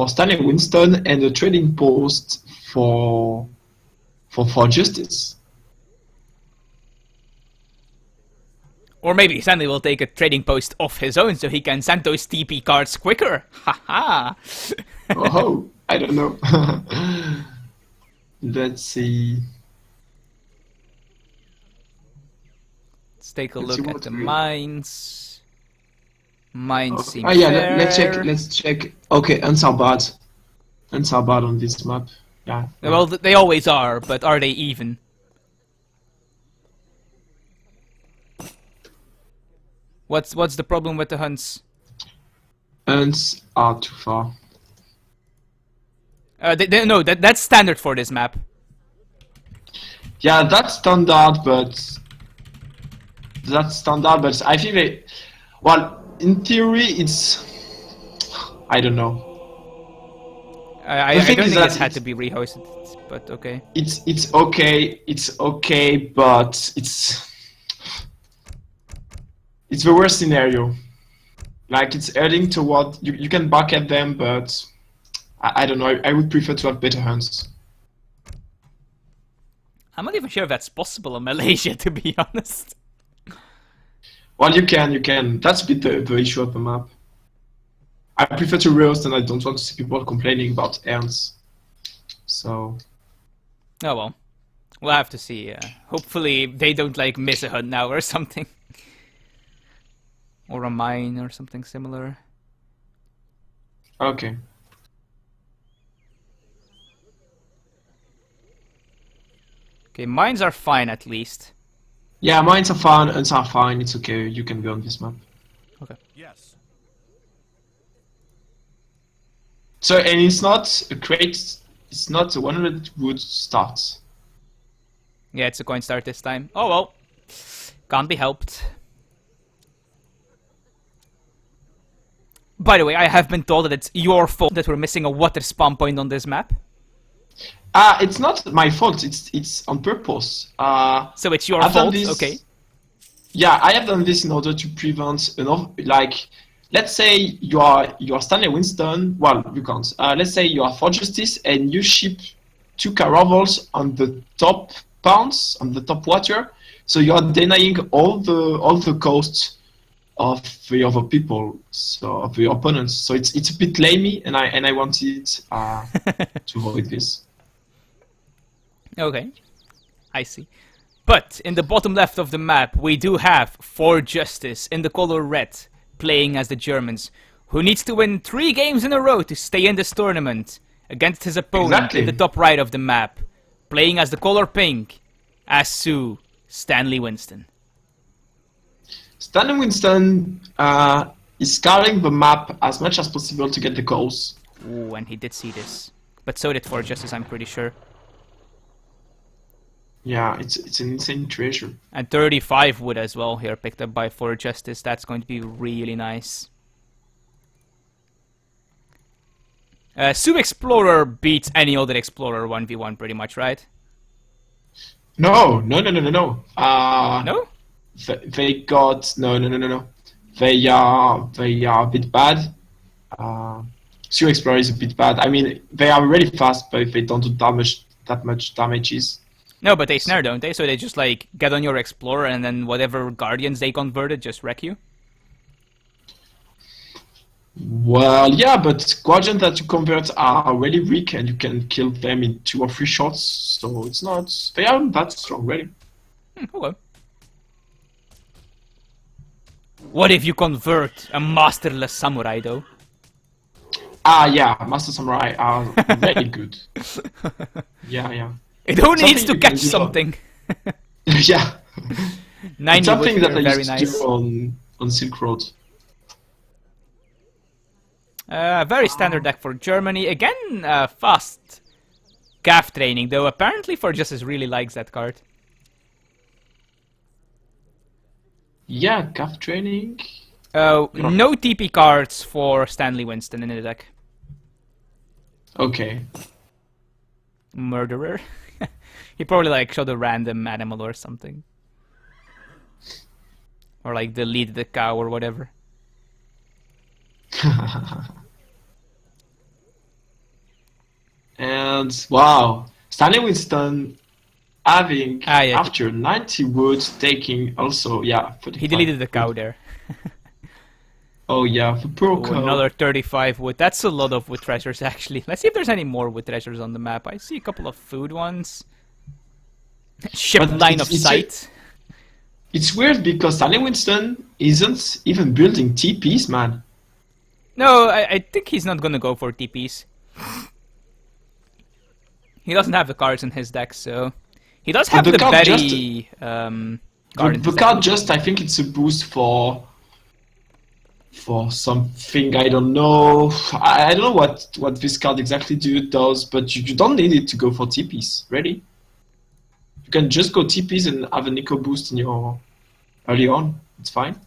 Stanley Winston and a trading post for Justice. Or maybe Stanley will take a trading post of his own so he can send those TP cards quicker. Haha. Oh, I don't know. Let's see. Let's take a Let's see look at what the we- mines. Mines seem Oh yeah, fair. let's check. Okay, ants are bad. Ants are bad on this map. Yeah. Well, they always are, but are they even? What's the problem with the hunts? Ants are too far. No, that's standard for this map. Yeah, that's standard, but I think well, in theory, it's I don't know. I The thing don't is think that this had to be rehosted, but okay. it's okay, but it's the worst scenario. Like it's heading toward you can back at them, but I don't know. I would prefer to have better hands. I'm not even sure if that's possible in Malaysia, to be honest. Well, you can. That's a bit the issue of the map. I prefer to roast, and I don't want to see people complaining about hands. So. Oh well. We'll have to see. Hopefully they don't like miss a hunt now or something. Or a mine or something similar. Okay. Okay, mines are fine at least. Yeah, mines are fine, hunts are fine. It's okay. You can go on this map. Okay. Yes. So, and it's not a crate. It's not a 100 wood start. Yeah, it's a coin start this time. Oh well. Can't be helped. By the way, I have been told that it's your fault that we're missing a water spawn point on this map. It's not my fault. It's on purpose. So it's your I've done fault, this, okay. Yeah, I have done this in order to prevent like, let's say you are Stanley Winston. Well, you can't. Let's say you are Forjustice and you ship 2 caravels on the top pounds on the top water. So you are denying all the costs of the other people, so of the opponents. So it's a bit lamey, and I wanted to avoid this. Okay, I see. But in the bottom left of the map, we do have Forjustice in the color red, playing as the Germans, who needs to win 3 games in a row to stay in this tournament against his opponent in the top right of the map, playing as the color pink, as Sioux, Stanley Winston. Stanley Winston is scouring the map as much as possible to get the goals. Ooh, and he did see this. But so did Forjustice, I'm pretty sure. Yeah, it's an insane treasure. And 35 wood as well here, picked up by Forjustice. That's going to be really nice. Sioux Explorer beats any other Explorer 1v1 pretty much, right? No. No? They got no. They are a bit bad. Sioux Explorer is a bit bad. I mean, they are really fast, but they don't do that much damages. No, but they snare, don't they? So they just like get on your Explorer and then whatever Guardians they converted just wreck you? Well, yeah, but Guardians that you convert are really weak and you can kill them in 2 or 3 shots, so it's not... They aren't that strong, really. Okay. What if you convert a Masterless Samurai, though? Yeah, Master Samurai are very good. Yeah. It only needs to Something you catch can do something. Yeah. 90 It's something wood that here, I very used nice. to do on Silk Road. Very standard deck for Germany. Again, fast calf training, though apparently Forjustice really likes that card. Yeah, calf training. No TP cards for Stanley Winston in the deck. Okay. Murderer. He probably like shot a random animal or something. Or like deleted the cow or whatever. And wow, Stanley Winston having yeah. after 90 wood taking also He deleted the cow there. Oh yeah, the poor Ooh, cow. another 35 wood. That's a lot of wood treasures actually. Let's see if there's any more wood treasures on the map. I see a couple of food ones. Ship But line of it's sight. It's weird because Stanley Winston isn't even building TPs, man. No, I think he's not gonna go for TPs. He doesn't have the cards in his deck, so... He does have the the card Betty card in The his card deck. just, I think it's a boost for something, I don't know. I don't know what this card exactly does, but you don't need it to go for TPs, really. You can just go TPs and have an eco boost in your early on. It's fine.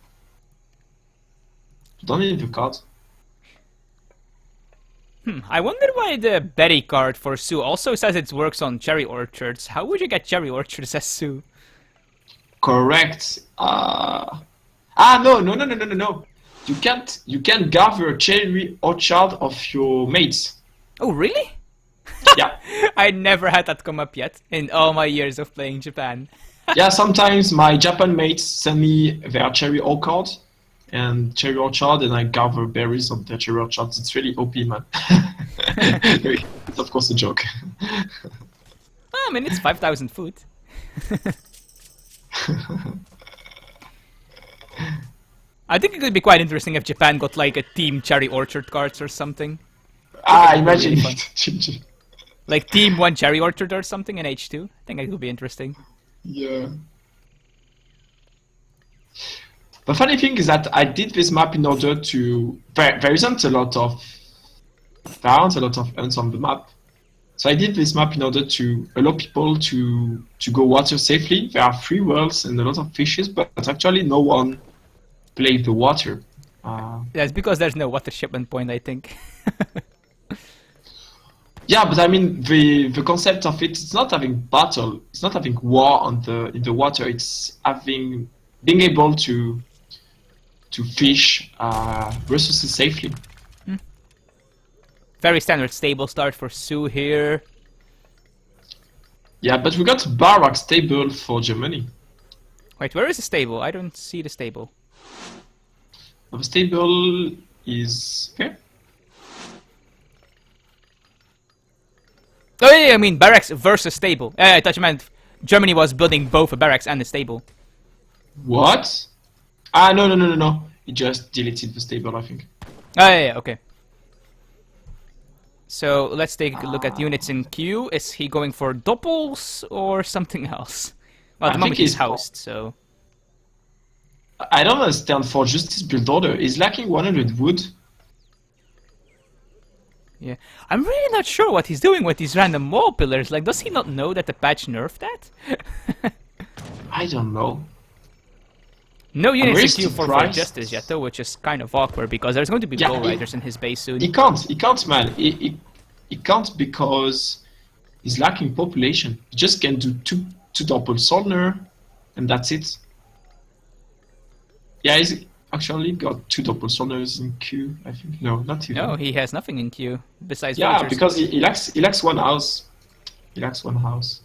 You don't need the card. I wonder why the berry card for Sioux also says it works on cherry orchards. How would you get cherry orchards as Sioux? Correct. No. You can't gather a cherry orchard of your mates. Oh, really? Yeah. I never had that come up yet in all my years of playing Japan. Yeah, sometimes my Japan mates send me their cherry orchard and I gather berries on their cherry orchards. It's really OP, man. It's of course a joke. I mean, it's 5,000 food. I think it could be quite interesting if Japan got like a team cherry orchard cards or something. Imagine really it. Like team 1 cherry orchard or something in H2. I think it could be interesting. Yeah. The funny thing is that I did this map in order to... There aren't a lot of hunts on the map. So I did this map in order to allow people to go water safely. There are 3 worlds and a lot of fishes, but actually no one played the water. That's because there's no water shipment point, I think. Yeah, but I mean the concept of it's not having battle, it's not having war in the water. It's being able to fish resources safely. Very standard stable start for Sioux here. Yeah, but we got barrack stable for Germany. Wait, where is the stable? I don't see the stable. The stable is here. Oh yeah, I mean barracks versus stable. I thought you meant Germany was building both a barracks and a stable. What? No. It just deleted the stable, I think. Oh yeah, okay. So let's take a look at units in queue. Is he going for doppels or something else? Well, at the moment he's housed, so... I don't understand Forjustice build order. He's lacking 100 wood. Yeah, I'm really not sure what he's doing with these random wall pillars. Like, does he not know that the patch nerfed that? I don't know. No units really in queue for surprised. Justice yet, though, which is kind of awkward because there's going to be Yeah, lowriders in his base soon. He can't, man. He can't because he's lacking population. He just can do two double Solner, and that's it. Yeah, he's actually got 2 double Solners in queue, I think. No, not even. No, he has nothing in queue besides Yeah, villagers. because he lacks one house. He lacks one house.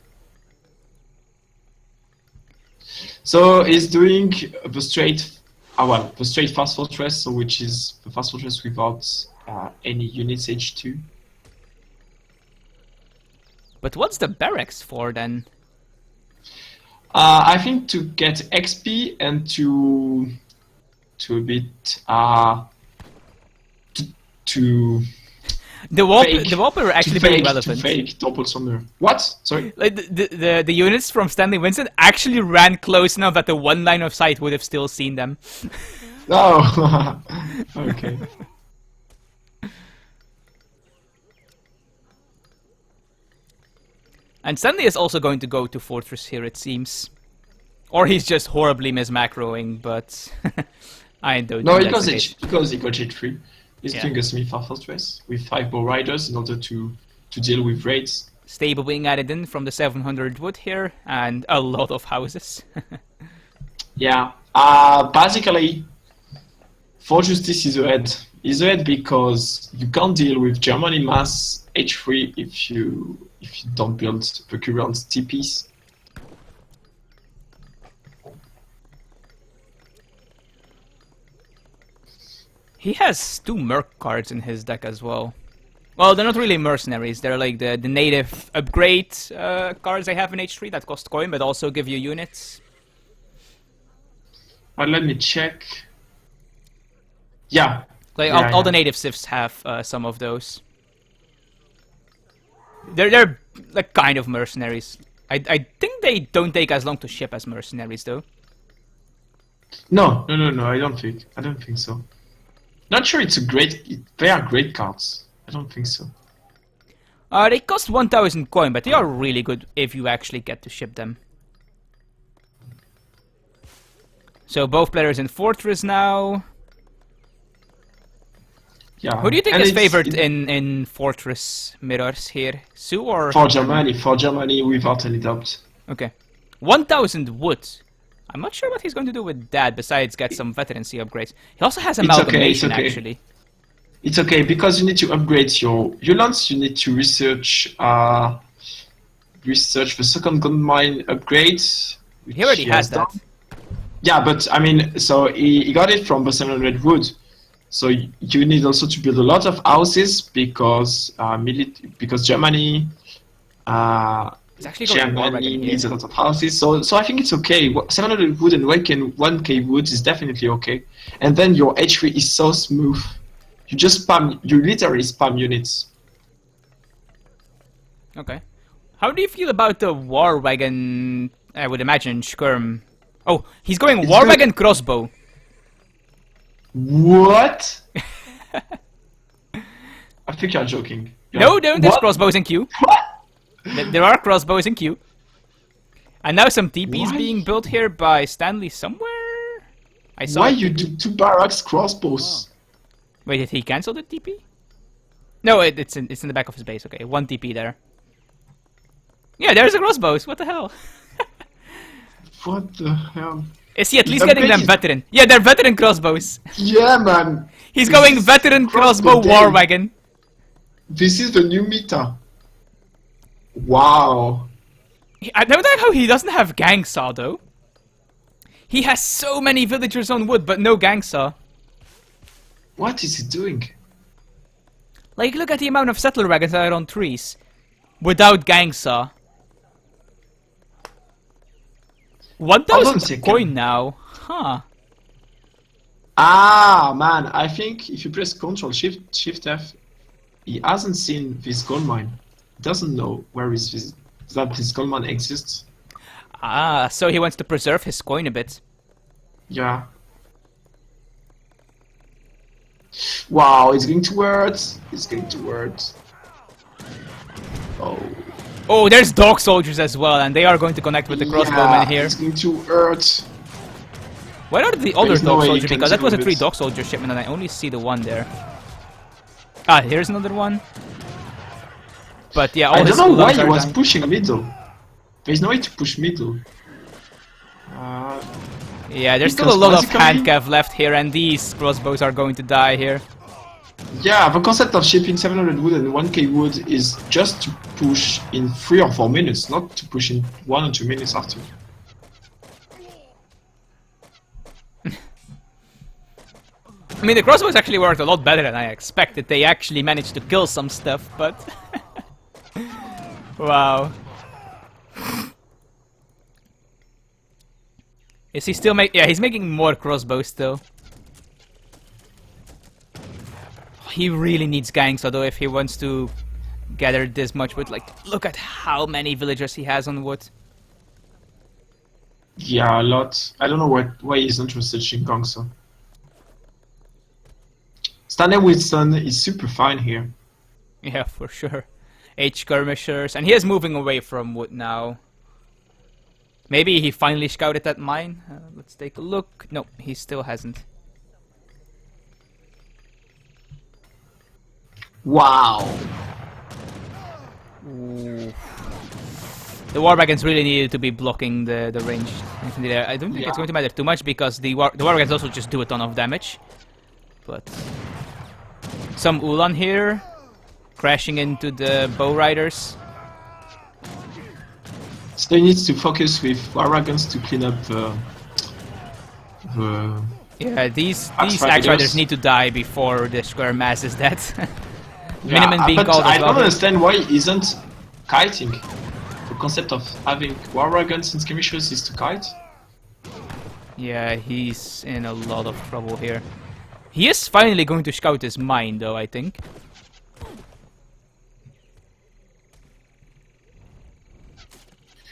So he's doing the straight fast fortress, so which is the fast fortress without any units H2. But what's the barracks for then? I think to get XP and to a bit to The wallpaper are actually very relevant. To fake double Solner. What? Sorry? Like the units from Stanley Vincent actually ran close enough that the one line of sight would have still seen them. Oh, okay. And Stanley is also going to go to Fortress here, it seems. Or he's just horribly mismacroing, but I don't know. No, he goes H3. He's doing a semi-fast fortress with 5 bow riders in order to deal with raids. Stable being added in from the 700 wood here, and a lot of houses. Yeah. Basically, Forjustice is ahead. He's ahead because you can't deal with Germany mass H3 if you don't build the current TPs. He has 2 merc cards in his deck as well. Well, they're not really mercenaries. They're like the native upgrade cards they have in H3 that cost coin, but also give you units. But let me check. Yeah. Like all the native civs have some of those. They're like kind of mercenaries. I think they don't take as long to ship as mercenaries though. No. I don't think so. Not sure it's a great. They are great cards. I don't think so. They cost 1,000 coin, but they are really good if you actually get to ship them. So both players in Fortress now. Yeah. Who do you think And is it's- favored it- in Fortress mirrors here? Sioux or... For Germany, without any doubt. Okay. 1,000 wood. I'm not sure what he's going to do with that, besides get some veterancy upgrades. He also has It's okay, amalgamation, it's okay. actually. It's okay because you need to upgrade your units. You need to research the second gold mine upgrade. He already has that. done. Yeah, but I mean, so he got it from the 700 wood. So you need also to build a lot of houses because because Germany It's actually going war Germany wagon needs a here. lot of houses. So I think it's okay. 700 wood and 1k wood is definitely okay. And then your H3 is so smooth. You just spam. You literally spam units. Okay. How do you feel about the war wagon? I would imagine Skirm. Oh, he's going It's war good. wagon crossbow. What? I think you're joking. No, there's What? crossbows in queue. What? There are crossbows in queue. And now some TPs Why? being built here by Stanley somewhere. I saw. Why it. you do 2 barracks crossbows? Wait, did he cancel the TP? No, it's in the back of his base. Okay, 1 TP there. Yeah, there's the crossbows. What the hell? What the hell? Is he at least The getting them base- veteran? Yeah, they're veteran crossbows. Yeah, man. He's This going is veteran crossbow crossbow war day. wagon. This is the new meta. Wow. I don't like how he doesn't have gang saw though. He has so many villagers on wood, but no gang saw. What is he doing? Like, look at the amount of settler wagons that are on trees, without gang saw. Hold on a 1,000 second. coin now, huh? Ah, man. I think if you press Ctrl Shift F, he hasn't seen this gold mine. He doesn't know where is this gold mine exists. Ah, so he wants to preserve his coin a bit. Yeah. Wow, it's going to work. It's going to work. Oh. Oh, there's dog soldiers as well, and they are going to connect with the crossbowmen here. It's going to hurt. Where are the other There's no dog way you soldiers? can Because that was a do 3 this. dog soldier shipment, and I only see the one there. Ah, here's another one. But yeah, all I his don't know why cooldowns he are was dying. pushing middle. There's no way to push middle. Yeah, there's still a because lot of basically- hand cav left here, and these crossbows are going to die here. Yeah, the concept of shipping 700 wood and 1k wood is just to push in 3 or 4 minutes, not to push in 1 or 2 minutes after. I mean, the crossbows actually worked a lot better than I expected. They actually managed to kill some stuff, but... wow. Is he still yeah, he's making more crossbows still. He really needs gangs, although if he wants to gather this much wood. Like, look at how many villagers he has on wood. Yeah, a lot. I don't know why he's interested in Gongso. Stanley Wilson is super fine here. Yeah, for sure. 8 skirmishers, and he is moving away from wood now. Maybe he finally scouted that mine. Let's take a look. No, he still hasn't. Wow. Ooh. The war wagons really needed to be blocking the range. I don't think it's Yeah. going to matter too much because the war wagons also just do a ton of damage. But some Ulan here, crashing into the bow riders. So he needs to focus with Waragons to clean up the Yeah, these Axe axe riders riders. need to die before the square mass is dead. Yeah, Minimum being but called I as well. don't but- understand why he isn't kiting. The concept of having Waragons and skirmishers is to kite. Yeah, he's in a lot of trouble here. He is finally going to scout his mine, though, I think.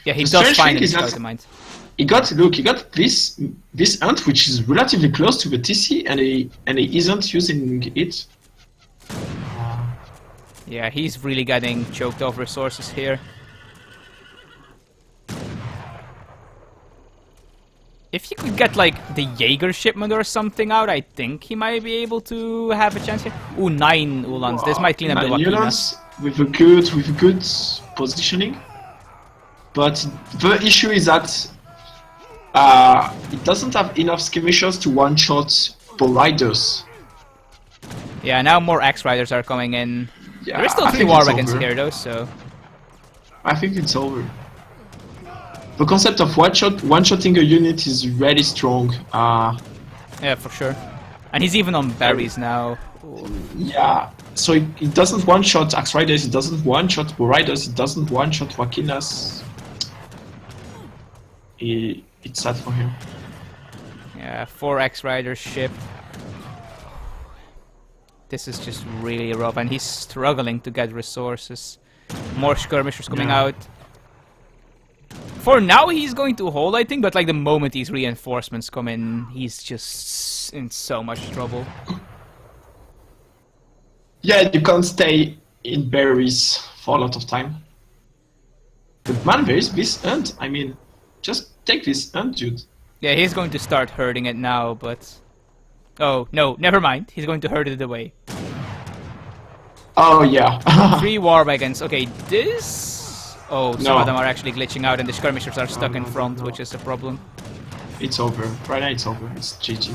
Yeah, he The does strange thing finally is scout that- the mines. He got this ant which is relatively close to the TC and he isn't using it. Yeah, he's really getting choked off resources here. If he could get like the Jaeger shipment or something out, I think he might be able to have a chance here. Ooh, 9 Ulans. This might clean up the 9 Wakina. Ulans with a good positioning. But the issue is that it doesn't have enough skirmishers to one-shot bow riders. Yeah, now more Axe Riders are coming in. Yeah, There is still I 3 think War it's Wagons over. here though, so... I think it's over. The concept of one-shotting a unit is really strong. Yeah, for sure. And he's even on berries now. Yeah, so it doesn't one-shot Axe Riders, it doesn't one-shot bow riders, it doesn't one-shot Wakinas. It's sad for him. Yeah, 4 Axe Riders shipped. This is just really rough, and he's struggling to get resources. More skirmishers coming Yeah. out. For now, he's going to hold, I think, but like the moment these reinforcements come in, he's just in so much trouble. Yeah, you can't stay in berries for a lot of time. But man, there is this hunt. I mean, just take this hunt, dude. Yeah, he's going to start herding it now, but... Oh, no, never mind. He's going to herd it away. Oh yeah. 3 war wagons. Okay, this... Oh, some No. of them are actually glitching out and the skirmishers are stuck in front, no. which is a problem. It's over. Right now it's over. It's GG.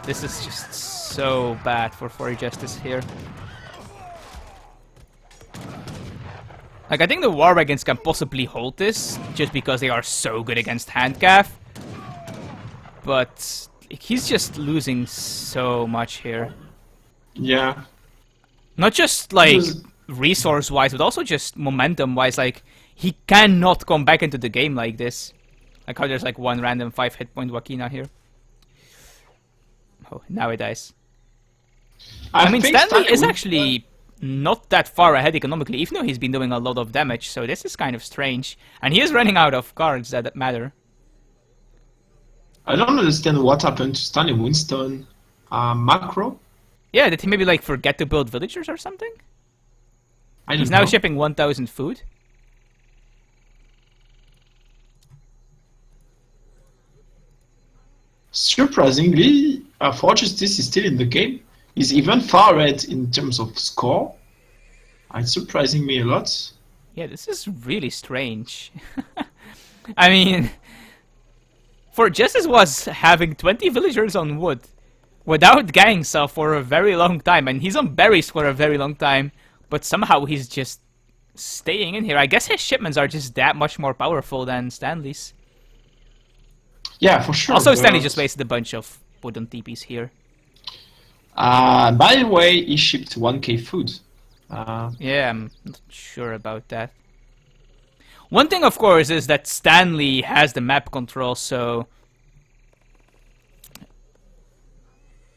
This is just so bad for Forjustice here. Like, I think the war wagons can possibly hold this, just because they are so good against handcav. But he's just losing so much here. Yeah. Not just like Because- resource-wise, but also just momentum-wise. Like, he cannot come back into the game like this. Like how there's like one random 5 hit point Wakina here. Oh, now it dies. I mean, think Stanley is will- actually not that far ahead economically, even though he's been doing a lot of damage, so this is kind of strange. And he is running out of cards that matter. I don't understand what happened to Stanley Winston. Macro? Yeah, did he maybe like forget to build villagers or something? I don't He's know. now shipping 1,000 food. Surprisingly, Forjustice is still in the game. He's even far ahead in terms of score. It's surprising me a lot. Yeah, this is really strange. I mean, Forjustice was having 20 villagers on wood without gang stuff for a very long time, and he's on berries for a very long time, but somehow he's just staying in here. I guess his shipments are just that much more powerful than Stanley's. Yeah, for sure. Also, Stanley but- just wasted a bunch of wooden TPs here. By the way, he shipped 1k food. Yeah, I'm not sure about that. One thing, of course, is that Stanley has the map control, so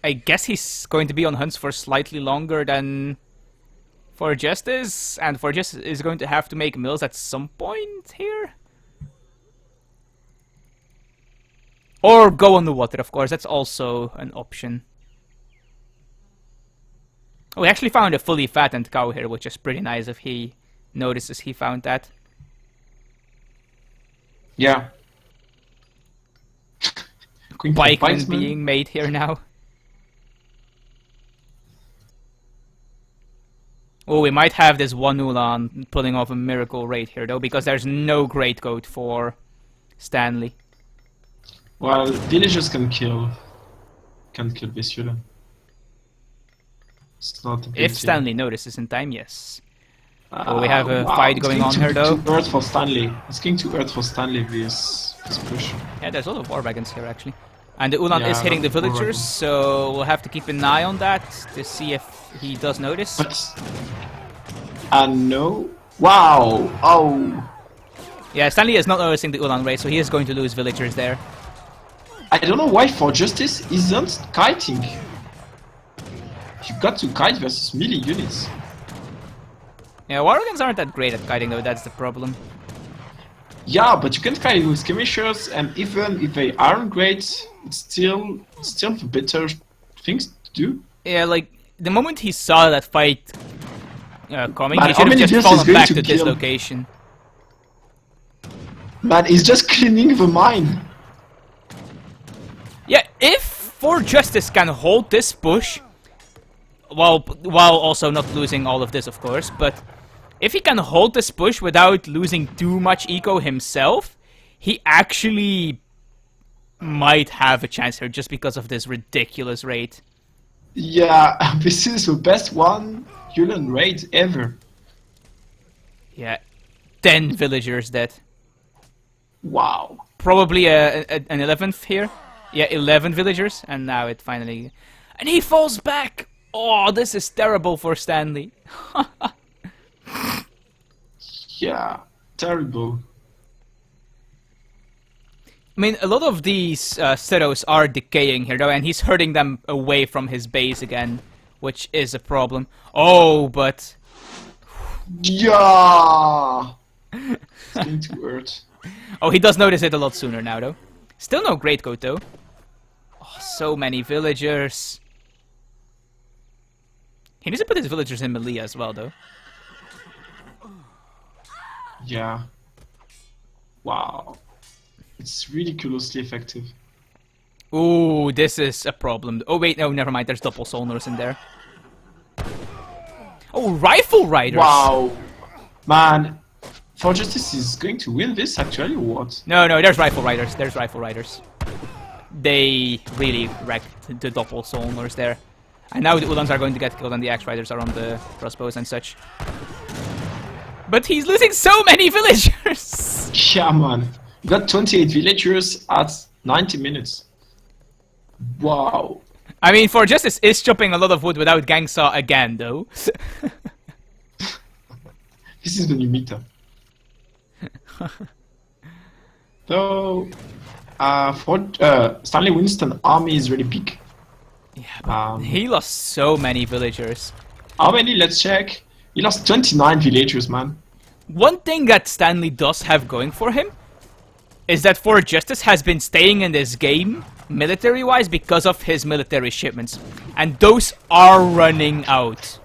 I guess he's going to be on hunts for slightly longer than Forjustice, and Forjustice is going to have to make mills at some point here. Or go on the water, of course, that's also an option. Oh, we actually found a fully fattened cow here, which is pretty nice if he notices he found that. Yeah. Queen Pikemen Pikeman. being made here now. Oh, we might have this one Ulan pulling off a miracle raid here though, because there's no great code for Stanley. Well, villagers can kill this Yulan. It's not a big If deal. Stanley notices in time, yes. Oh, we have a fight it's going going on to- here though. To Earth for Stanley. It's going to Earth for Stanley this push. Yeah, there's a lot of war wagons here actually. And the Ulan is Yeah, hitting the war villagers, wagons. so we'll have to keep an eye on that to see if he does notice. But no. Wow. Oh. Yeah, Stanley is not noticing the Ulan raid, so he is going to lose villagers there. I don't know why Forjustice isn't kiting. You got to kite versus melee units. Yeah, war wagons aren't that great at kiting though, that's the problem. Yeah, but you can kite with skirmishers, and even if they aren't great, it's still the better things to do. Yeah, like, the moment he saw that fight coming, Man, he how should have many just deals fallen is going back to to this kill? location. Man, he's just cleaning the mine. Yeah, if Forjustice can hold this push, while also not losing all of this, of course, but if he can hold this push without losing too much eco himself, he actually might have a chance here just because of this ridiculous rate. Yeah, this is the best one Yulan raid ever. Yeah, 10 villagers dead. Wow. Probably an 11th here. Yeah, 11 villagers, and now it finally... And he falls back! Oh, this is terrible for Stanley. Yeah, terrible. I mean, a lot of these Ceros are decaying here, though, and he's hurting them away from his base again, which is a problem. Oh, but... Yeah! It's going to hurt. Oh, he does notice it a lot sooner now, though. Still no great coat, though. Oh, so many villagers. He needs to put his villagers in melee as well, though. Yeah. Wow. It's ridiculously effective. Ooh, this is a problem. Oh, wait, no, never mind. There's double solners in there. Oh, rifle riders! Wow. Man, Forjustice is going to win this, actually, or what? No, there's rifle riders. There's rifle riders. They really wrecked the double solners there. And now the Ulans are going to get killed and the axe riders are on the crossbows and such. But he's losing so many villagers! Yeah, man. You got 28 villagers at 90 minutes. Wow. I mean, Forjustice is chopping a lot of wood without gang saw again, though. This is the new meta. So, Stanley Winston army is really big. Yeah, but he lost so many villagers. How many? Let's check. He lost 29 villagers, man. One thing that Stanley does have going for him is that Forjustice has been staying in this game, military-wise, because of his military shipments. And those are running out.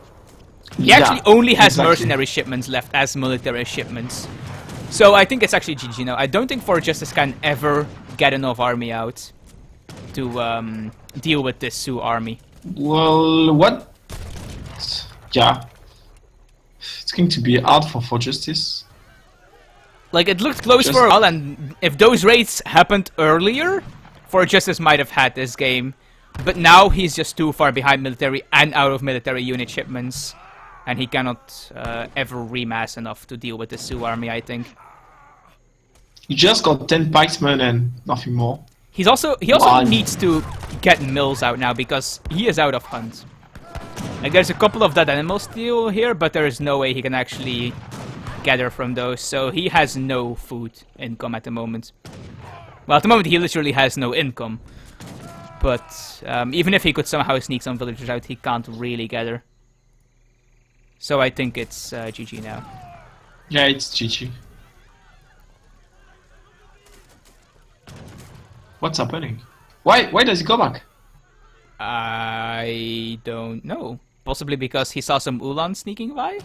He actually only has mercenary shipments left as military shipments. So I think it's actually GG now. I don't think Forjustice can ever get enough army out to deal with this Sioux army. Well, what? Yeah. It's going to be hard for Forjustice. Like, it looked close for a while, and if those raids happened earlier, Forjustice might have had this game. But now he's just too far behind military and out of military unit shipments. And he cannot ever remass enough to deal with the Sioux army, I think. He just got 10 pikemen and nothing more. He also needs to get mills out now because he is out of hunt. Like, there's a couple of dead animals still here, but there is no way he can actually gather from those. So he has no food income at the moment. Well, at the moment he literally has no income. But even if he could somehow sneak some villagers out, he can't really gather. So I think it's GG now. Yeah, it's GG. What's happening? Why does he go back? I don't know. Possibly because he saw some Ulan sneaking by?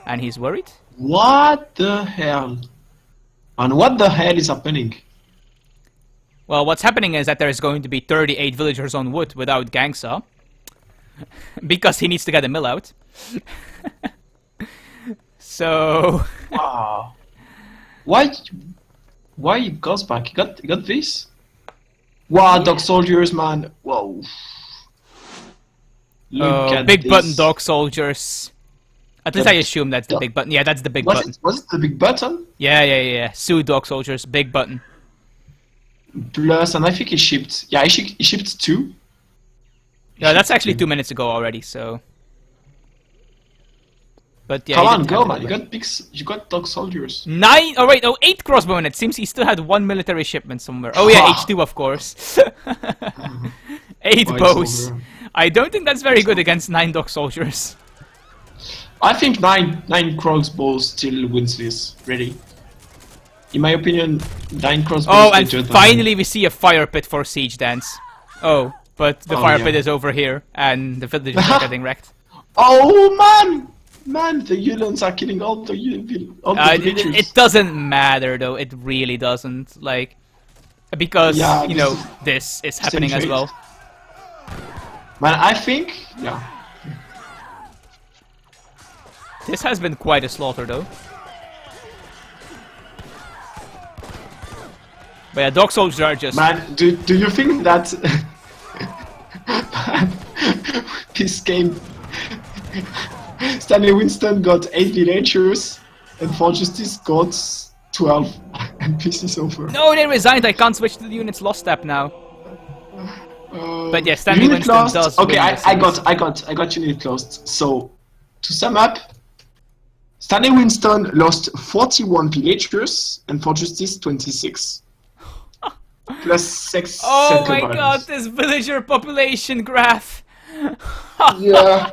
And he's worried? What the hell? And what the hell is happening? Well, what's happening is that there's going to be 38 villagers on wood without Gangsa. Because he needs to get a mill out. So... Wow. Why he goes back? He got this? Wow, dog soldiers, man. Whoa. Look at big this. button dog soldiers. At least I assume that's the big button. Yeah, that's the big button. Was it the big button? Yeah. Sioux dog soldiers, big button. Plus, and I think he shipped. Yeah, he shipped 2. Yeah, that's actually 2 minutes ago already. So. But yeah. Come on, go, man! You got dog soldiers. 9. Oh wait, 8 crossbowmen. It seems he still had 1 military shipment somewhere. Oh yeah, H2 of course. 8 bows. I don't think that's very good against 9 dog soldiers. I think 9 crossbows still wins this. Really. In my opinion, 9 crossbows. Oh, and finally we see a fire pit for siege dance. Oh, but the fire pit is over here, and the villagers are getting wrecked. Oh man! Man, the Yulons are killing all the villagers. It doesn't matter though. It really doesn't. Like, because Yeah, you this know is this is happening as trait. well. Man, I think, yeah. This has been quite a slaughter though. But yeah, Dog Soldiers are just... Man, do you think that this game Stanley Winston got 8 villagers and Forjustice got 12 and this is over. No, they resigned. I can't switch to the units lost tab now. But yeah, Stanley Unit Winston lost. does. Okay, win I this got unit lost. So to sum up, Stanley Winston lost 41 villagers and Forjustice 26. Plus 6 Oh circle my bodies. god, this villager population graph! Yeah.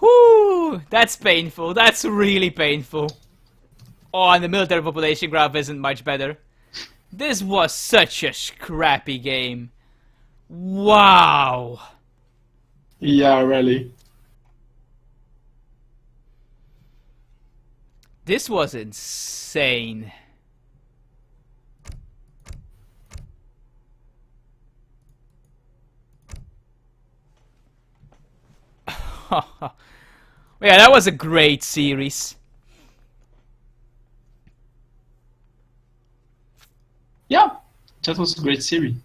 Whoo! That's painful. That's really painful. Oh, and the military population graph isn't much better. This was such a scrappy game. Wow. Yeah, really. This was insane. Yeah, that was a great series. Yeah, that was a great series.